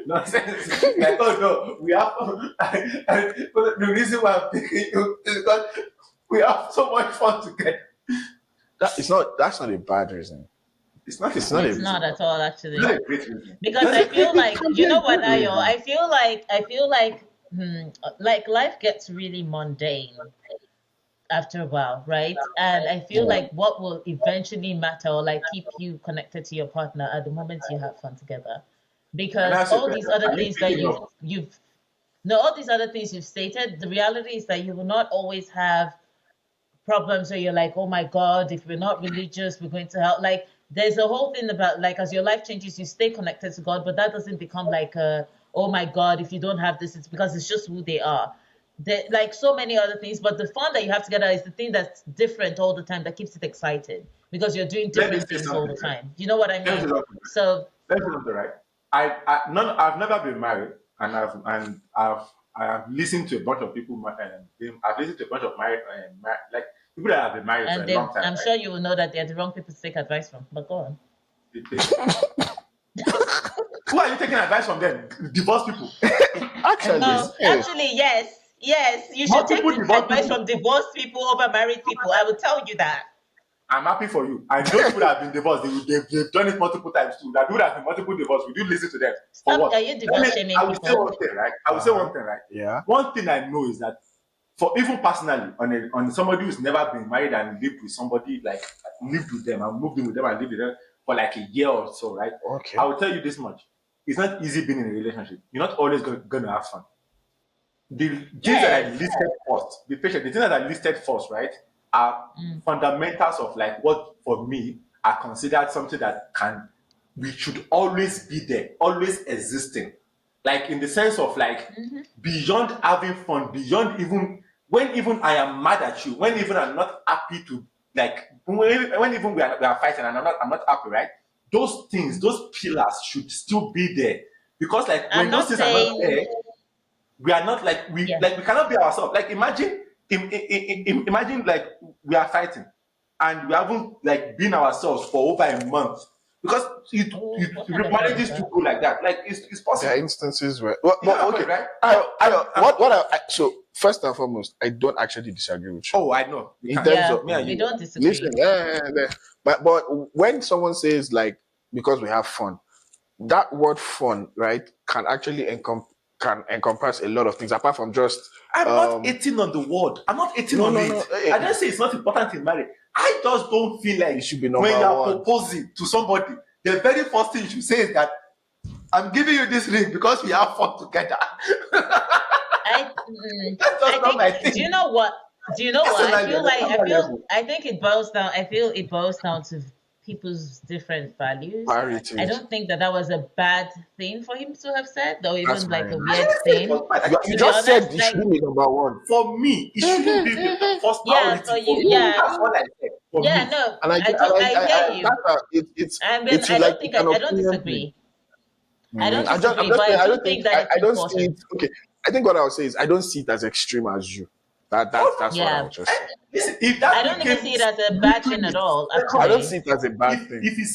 A: Nonsense. Like, oh no, we have. The reason why I'm picking you is because we have so much fun together.
B: That's not a bad reason.
A: It's not.
B: It's not a
D: It's not at all, actually.
A: It's not a great reason.
D: Because I feel like, you know what, Ayo? I feel like life gets really mundane after a while, right? And I feel like what will eventually matter or like keep you connected to your partner at the moment you have fun together. Because all these other things that all these other things you've stated, the reality is that you will not always have problems where you're like, oh my God, if we're not religious, we're going to hell. Like, there's a whole thing about, like, as your life changes, you stay connected to God, but that doesn't become like a, oh my God, if you don't have this, it's because it's just who they are. Like so many other things, but the fun that you have together is the thing that's different all the time that keeps it exciting because you're doing
A: Let me
D: different
A: say
D: things all
A: something,
D: the
A: right?
D: time. You know what I
A: Let me say
D: mean?
A: something.
D: So,
A: Let me say something, right? I've never been married, and I have listened to a bunch of people. I've listened to a bunch of like people that have been married for
D: and
A: a long
D: then
A: time,
D: I'm
A: right?
D: sure you will know that they're the wrong people to take advice from. But go on.
A: Who are you taking advice from then? Divorce people.
B: Actually,
D: No,
B: yeah.
D: actually, yes. Yes, you should
A: Most
D: take
A: people
D: the
A: divorce
D: advice
A: people.
D: from divorced people over married people. I will tell you that.
A: I'm happy for you. And those people that have been divorced, they've done it multiple times too. That do that in multiple divorce. Would you listen to them? For
D: Stop.
A: what?
D: Are you divorce shaming
A: I will say
D: people?
A: one thing, right? I will say one thing, right?
B: Yeah.
A: One thing I know is that for even personally, on somebody who's never been married and lived with somebody, like lived with them and moved in with them and lived with them for like a year or so, right?
B: Okay.
A: I will tell you this much. It's not easy being in a relationship. You're not always gonna have fun. The things that I
D: Yes.
A: listed first, be patient. The things that I listed first, right, are
D: Mm.
A: fundamentals of like what for me are considered something that can we should always be there, always existing. Like in the sense of like beyond having fun, beyond even when even I am mad at you, when even I'm not happy to like when even we are fighting and I'm not happy, right? Those things, those pillars should still be there. Because like
D: I'm
A: when those
D: not
A: things are not
D: saying,
A: there, we are not
D: yeah.
A: like we cannot be ourselves. Like imagine like we are fighting and we haven't like been ourselves for over a month because
D: Oh, what kind of thing is
A: marriages to
D: that?
A: go like that. Like it's
B: There are
A: possible.
B: instances where, well,
A: You know that
B: okay.
A: point, right?
B: So first and foremost, I don't actually disagree with you
A: Oh, I know. You
B: in
A: can't.
B: terms
D: Yeah,
B: of
A: Me and
D: we
A: you.
D: don't
B: listen.
D: disagree.
B: But when someone says like because we have fun, that word fun, right, can actually encompass a lot of things apart from just
A: I'm not hating on the word. I'm not hating on
B: no.
A: it. I don't say it's not important in marriage. I just don't feel
B: It
A: like
B: should be
A: when
B: number
A: you are
B: one.
A: proposing to somebody, the very first thing you should say is that I'm giving you this ring because we have fun together. That's
D: I
A: just not
D: think.
A: my
D: Do you
A: thing.
D: know what? Do you know what?
A: Personally, on a personal level.
D: I think it boils down. I feel it boils down to people's different values. I
B: Priorities.
D: don't think that was a bad thing for him to have said, or
B: That's
D: even like a
B: mine.
A: I
D: weird
A: didn't say it
D: thing.
A: was bad.
B: You
D: To be
B: just said
D: honest,
B: it
D: like,
B: shouldn't be number one.
A: For me, it shouldn't be the first
D: yeah, for
A: priority for
D: you,
A: me.
D: yeah,
A: That's all I said. For
D: yeah.
A: me.
D: No,
B: And I
D: I
B: get,
D: do. I hear
B: I
D: you.
B: that's it's
D: I
B: like
D: don't
B: it's
D: think
B: an
D: I don't
B: opinion thing.
D: disagree. I don't
B: I'm
D: disagree,
B: just
D: but I
B: saying,
D: do think that it's
B: I don't see it.
D: important.
B: Okay, I think what I would say is I don't see it as extreme as you. That's what I
D: Yeah,
B: would just say.
A: Listen, if
D: I
A: that
D: don't even
A: became
D: see it as a bad thing at
A: literally
D: all.
B: I don't
D: Actually,
B: see it as a bad thing
A: if you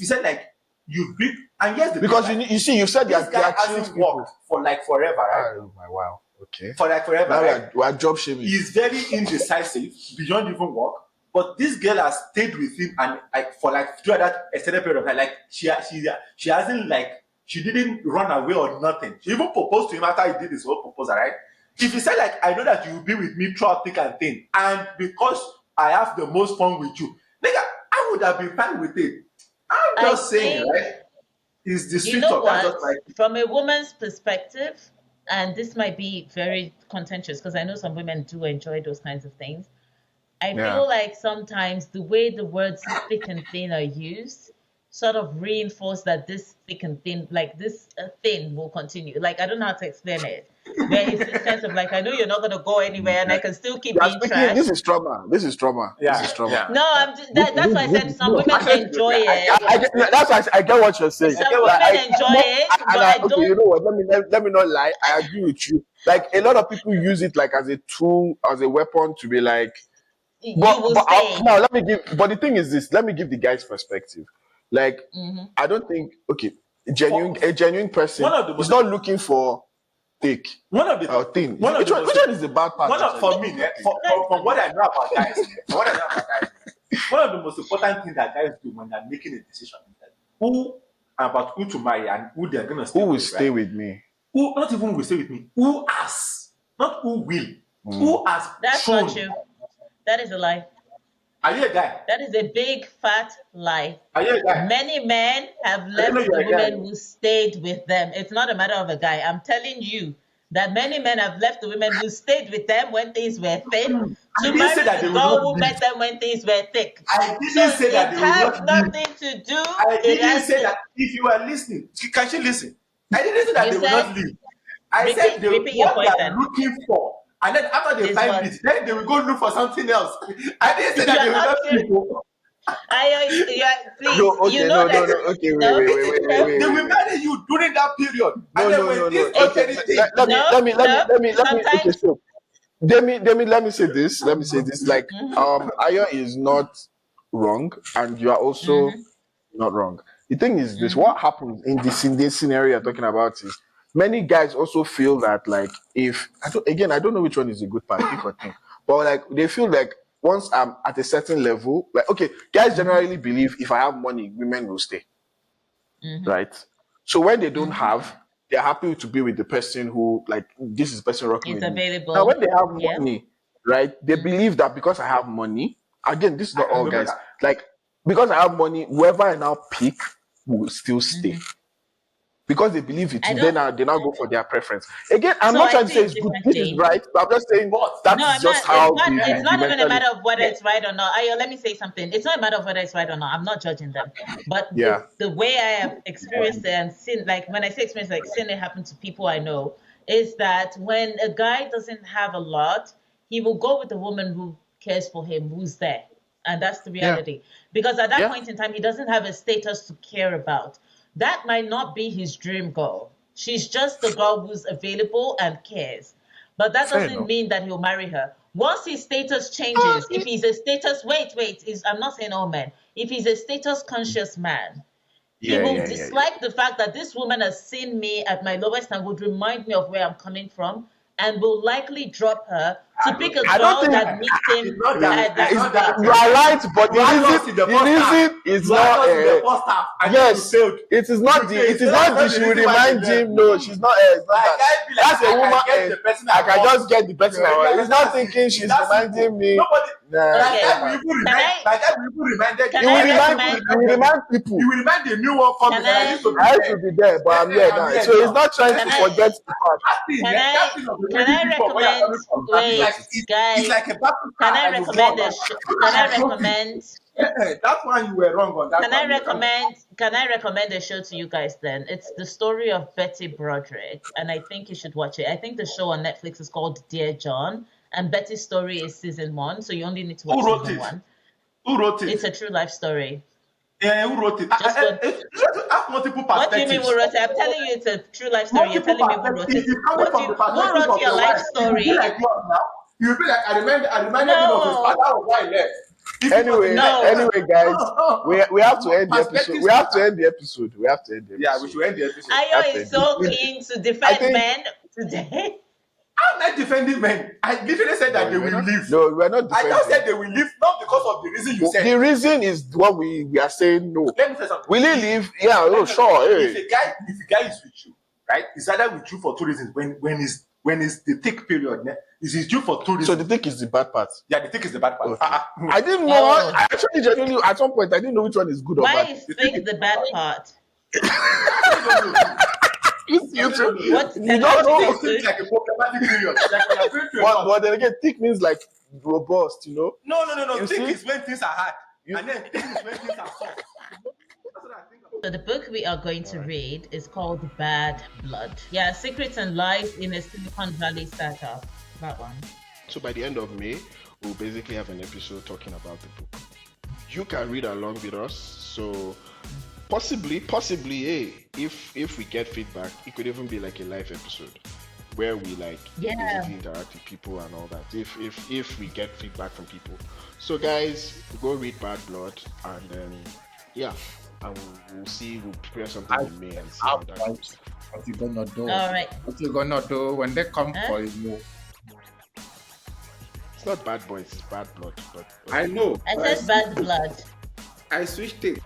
A: said like you bring and here's the thing,
B: because
A: right?
B: you see, you said
A: This
B: there
A: guy
B: are chilled
A: hasn't
B: people.
A: worked for like forever, right?
B: Oh my wow. Okay.
A: For like forever,
B: Now
A: right?
B: we are job shaming.
A: He's very indecisive beyond even work. But this girl has stayed with him and like for like throughout that extended period of time, like she hasn't like she didn't run away or nothing. She even proposed to him after he did his whole proposal, right? If he said like I know that you will be with me throughout thick and thin, and because I have the most fun with you, nigga, I would have been fine with it. I'm
D: I
A: just saying,
D: think,
A: right? It's the
D: you
A: street
D: know
A: talk. That's
D: what,
A: just my
D: from a woman's perspective, and this might be very contentious because I know some women do enjoy those kinds of things. I
B: Yeah.
D: feel like sometimes the way the words thick and thin are used sort of reinforce that this thick and thin, like this thin will continue. Like, I don't know how to explain it. Where it's this sense of like, I know you're not going to go anywhere and I can still keep
B: You are
D: being
B: speaking.
D: trash.
B: This is trauma. This is trauma. This
A: yeah,
B: is trauma.
A: yeah,
D: No,
A: yeah.
D: that's why I said some
B: No.
D: women
A: Actually,
D: enjoy
A: I get
D: it.
A: what you're saying.
B: That's why I get what you're saying.
A: I get
D: Some
A: what
D: women
B: Like,
D: enjoy it, but I
B: okay, you
D: don't.
B: know what? Let me not lie. I agree with you. Like a lot of people use it like as a tool, as a weapon to be like.
D: You will stay.
B: Now let me give. But the thing is this. Let me give the guy's perspective. Like
D: Hmm.
B: I don't think okay,
A: for,
B: a genuine person
A: one of the
B: is
A: most
B: not looking for thick
A: one of the
B: or thin.
A: one of
B: Which
A: the
B: one?
A: most
B: Which one is the bad part?
A: one of
B: Actually,
A: for me, from what I know about guys, from what I know about guys, one of the most important things that guys do when they're making a decision is that who to marry and who they're gonna stay
B: who will
A: with,
B: stay
A: right?
B: with me?
A: Who not even will stay with me, who has, not who will,
B: Mm.
A: who has
D: That's not
A: shown.
D: true. That is a lie.
A: Are you a guy?
D: That is a big fat lie.
A: Are you a guy?
D: Many men have
A: I don't know
D: left
A: you're
D: the
A: a guy.
D: women who stayed with them. It's not a matter of a guy. I'm telling you, that many men have left the women who stayed with them when things were thin
A: I
D: to
A: didn't say
D: marry
A: that
D: the
A: they will
D: girl
A: not
D: who
A: leave.
D: met them when things were thick.
A: I
D: So
A: didn't say that
D: it
A: they will
D: has
A: not leave.
D: nothing to do.
A: I
D: It
A: didn't
D: has
A: say
D: to.
A: that if you are listening, can she listen? I didn't say that
D: You
A: they will
D: said
A: not leave. I said
D: repeat your
A: what they
D: point
A: are
D: then.
A: looking for, and then after they
D: Is
A: find
D: what
A: it, then they will go look for something else. I didn't say that they
D: you're
A: will
D: not
A: not
D: serious.
A: leave.
D: Please,
B: No,
D: you
B: okay,
D: know
B: no.
D: that
B: Okay, wait,
D: no,
B: wait, wait, wait, wait,
A: They
B: wait,
A: will
B: wait, wait.
A: marry you during that period,
B: No,
A: and then
B: no,
A: when
B: no, no.
A: things get
B: Okay,
A: anything,
D: no, no.
B: let me. Okay,
D: Sometimes.
B: so let me say this. Let me say this. Like,
D: Mhm,
B: Ayo is not wrong, and you are also
D: mhm,
B: not wrong. The thing is this:
D: mhm,
B: what happens in this scenario you're talking about is many guys also feel that, like, if I don't know which one is a good part, if or thing, but like they feel like once I'm at a certain level, like, okay, guys
D: mhm,
B: generally believe if I have money, women will stay,
D: mhm,
B: right? So when they don't
D: mhm.
B: have, they're happy to be with the person who, like, this is the person rocking
D: It's
B: with me. Now,
D: available.
B: when they have
D: Yeah.
B: money, right, they
D: Mhm,
B: believe that because I have money, again, this is
A: I
B: not
A: can
B: all
A: go
B: guys,
A: better.
B: like, because I have money, whoever I now pick will still stay.
D: mhm.
B: Because they believe it,
D: I
B: then
D: don't.
B: they now go for their preference. Again, I'm
D: So
B: not
D: I
B: trying to say
D: see it
B: it's good. This is
D: differently.
B: right, but I'm just saying
A: But
B: that
D: No,
B: is
D: I'm
B: just
D: not.
B: how
D: It's
B: the
D: not even a
B: mentality.
D: matter of whether
A: yeah,
D: it's right or not. Ayo, let me say something. It's not a matter of whether it's right or not. I'm not judging them, but
B: Yeah,
D: it's the way I have experienced it and seen. Like when I say experience, like seen it happen to people I know, is that when a guy doesn't have a lot, he will go with a woman who cares for him, who's there, and that's the
B: yeah,
D: reality. Because at that
B: yeah.
D: point in time, he doesn't have a status to care about. That might not be his dream girl. She's just the girl who's available and cares. But that
B: Fair
D: doesn't
B: enough.
D: mean that he'll marry her. Once his status changes, if he's a status, I'm not saying all men. If he's a status conscious man, he
B: Yeah,
D: will
B: yeah, yeah, yeah.
D: dislike the fact that this woman has seen me at my lowest and would remind me of where I'm coming from and will likely drop her to pick a
B: I don't
D: girl
B: think
D: that meets
A: it's
D: him
A: not that.
D: at
A: It's
D: that.
A: not that.
B: you are right, but
A: You had us in the
B: the
A: first half.
B: reason is
A: You had
B: not.
A: us in the first half, and then you
B: Yes,
A: failed.
B: it is not the.
A: You
B: It is
A: failed. That's
B: not the.
A: not the
B: She will
A: reason why you
B: remind
A: left.
B: him. No, she's not. It's not
A: Like,
B: that.
A: I be like,
B: That's a
A: I
B: woman.
A: can get the person
B: I
A: I
B: can
A: want.
B: just get the person I
A: You
B: want. He's not
A: understand?
B: thinking
A: It's
B: she's
A: that simple.
B: reminding me.
A: Nobody.
B: Nah,
A: Like
B: it's
D: Okay,
B: not
A: that
B: bad.
A: will even
D: can
A: remind.
D: I
A: Like that will even reminded.
D: can
B: He will
D: I
A: Like that
B: remind.
A: will even
D: recommend?
B: He will
A: remind them.
B: remind people.
A: He will remind the new one coming
D: Can
A: that I
D: I
A: used to be
B: I
A: there.
B: should be there, but I'm here
A: I'm
B: now.
A: here
B: So he's
A: now.
B: not trying
A: Let's
B: to
A: say
B: forget the part.
D: can
A: that
D: I
A: thing of
D: can
A: reminding
D: I
A: people of where you're
D: recommend?
A: coming from. It's like
D: Wait,
A: it's
D: guys,
A: like a battle
D: can
A: card
D: I
A: that you won.
D: recommend a
A: That
D: show? Can I
A: I trophy.
D: recommend?
A: That one you were wrong on that
D: Can I
A: one. You were wrong.
D: recommend? Can I recommend a show to you guys? Then it's the story of Betty Broderick, and I think you should watch it. I think the show on Netflix is called Dear John, and Betty's story is season one, so you only need to
A: Who
D: watch
A: wrote
D: season
A: it?
D: one.
A: Who wrote it?
D: It's a true life story.
A: Yeah, who wrote it?
D: Just go.
A: You have to have multiple
D: What do you mean
A: perspectives.
D: who wrote it? I'm telling you, it's a true life story. You're
A: Multiple
D: telling me who
A: perspectives.
D: wrote
A: If
D: it.
A: it's coming from the
D: Who
A: perspective
D: wrote
A: of
D: your
A: the
D: life
A: wife, it will be
D: story?
A: like yours now. You will be like, I reminded him of his father.
D: No,
A: That was why he left. If it was the guy,
D: no.
B: Guys, we have to end the episode.
A: perspectives
B: We have to
A: matter.
B: end the episode. We have to end the
A: Yeah, we
B: episode.
A: should end the episode.
B: We have
D: Ayo
B: to
D: is
B: end the
D: so
B: episode.
D: keen to
B: I
D: defend
B: think
D: men today.
A: I'm not defending men. I literally said that they
B: we're
A: will
B: not,
A: leave.
B: no, we're not
A: I just
B: defending.
A: said they will leave, not because of the reason you said.
B: The reason is what we are saying. No,
A: Let me say something.
B: will he leave? Yeah, oh sure.
A: If
B: Hey.
A: a guy is with you, right? It's either with you for two reasons. When it's the thick period, is with you for two
B: So
A: reasons.
B: the thing is the bad part.
A: Yeah, the thick is the bad part.
B: Okay. I didn't know.
D: Oh.
B: I actually genuinely at some point I didn't know which one is good or
D: Why
B: bad.
D: is thick the bad part?
B: You too.
D: What
B: You
D: can
B: don't
D: I
B: know.
D: do?
A: It's like a problematic period. Like when you're going through a
B: But
A: lot.
B: then again, thick means like robust. You know.
A: No.
B: You
A: Thick
B: see?
A: is when things are hard.
B: You-
A: And then thick is when things are soft. That's what I think about.
D: So the book we are going to read is called Bad Blood. Yeah, Secrets and Lies in a Silicon Valley Startup. That one.
B: So by the end of May, we'll basically have an episode talking about the book. You can read along with us. So possibly, hey, if we get feedback, it could even be like a live episode where we basically interact with people and all that. If we get feedback from people. So guys, go read Bad Blood and then and we'll see. We'll prepare something in May and see how that goes.
E: What you gonna do?
D: All right.
E: What you gonna do when they come for you?
B: It's not Bad Boys, it's Bad Blood. But
A: I know.
D: I said Bad Blood.
A: I switched it.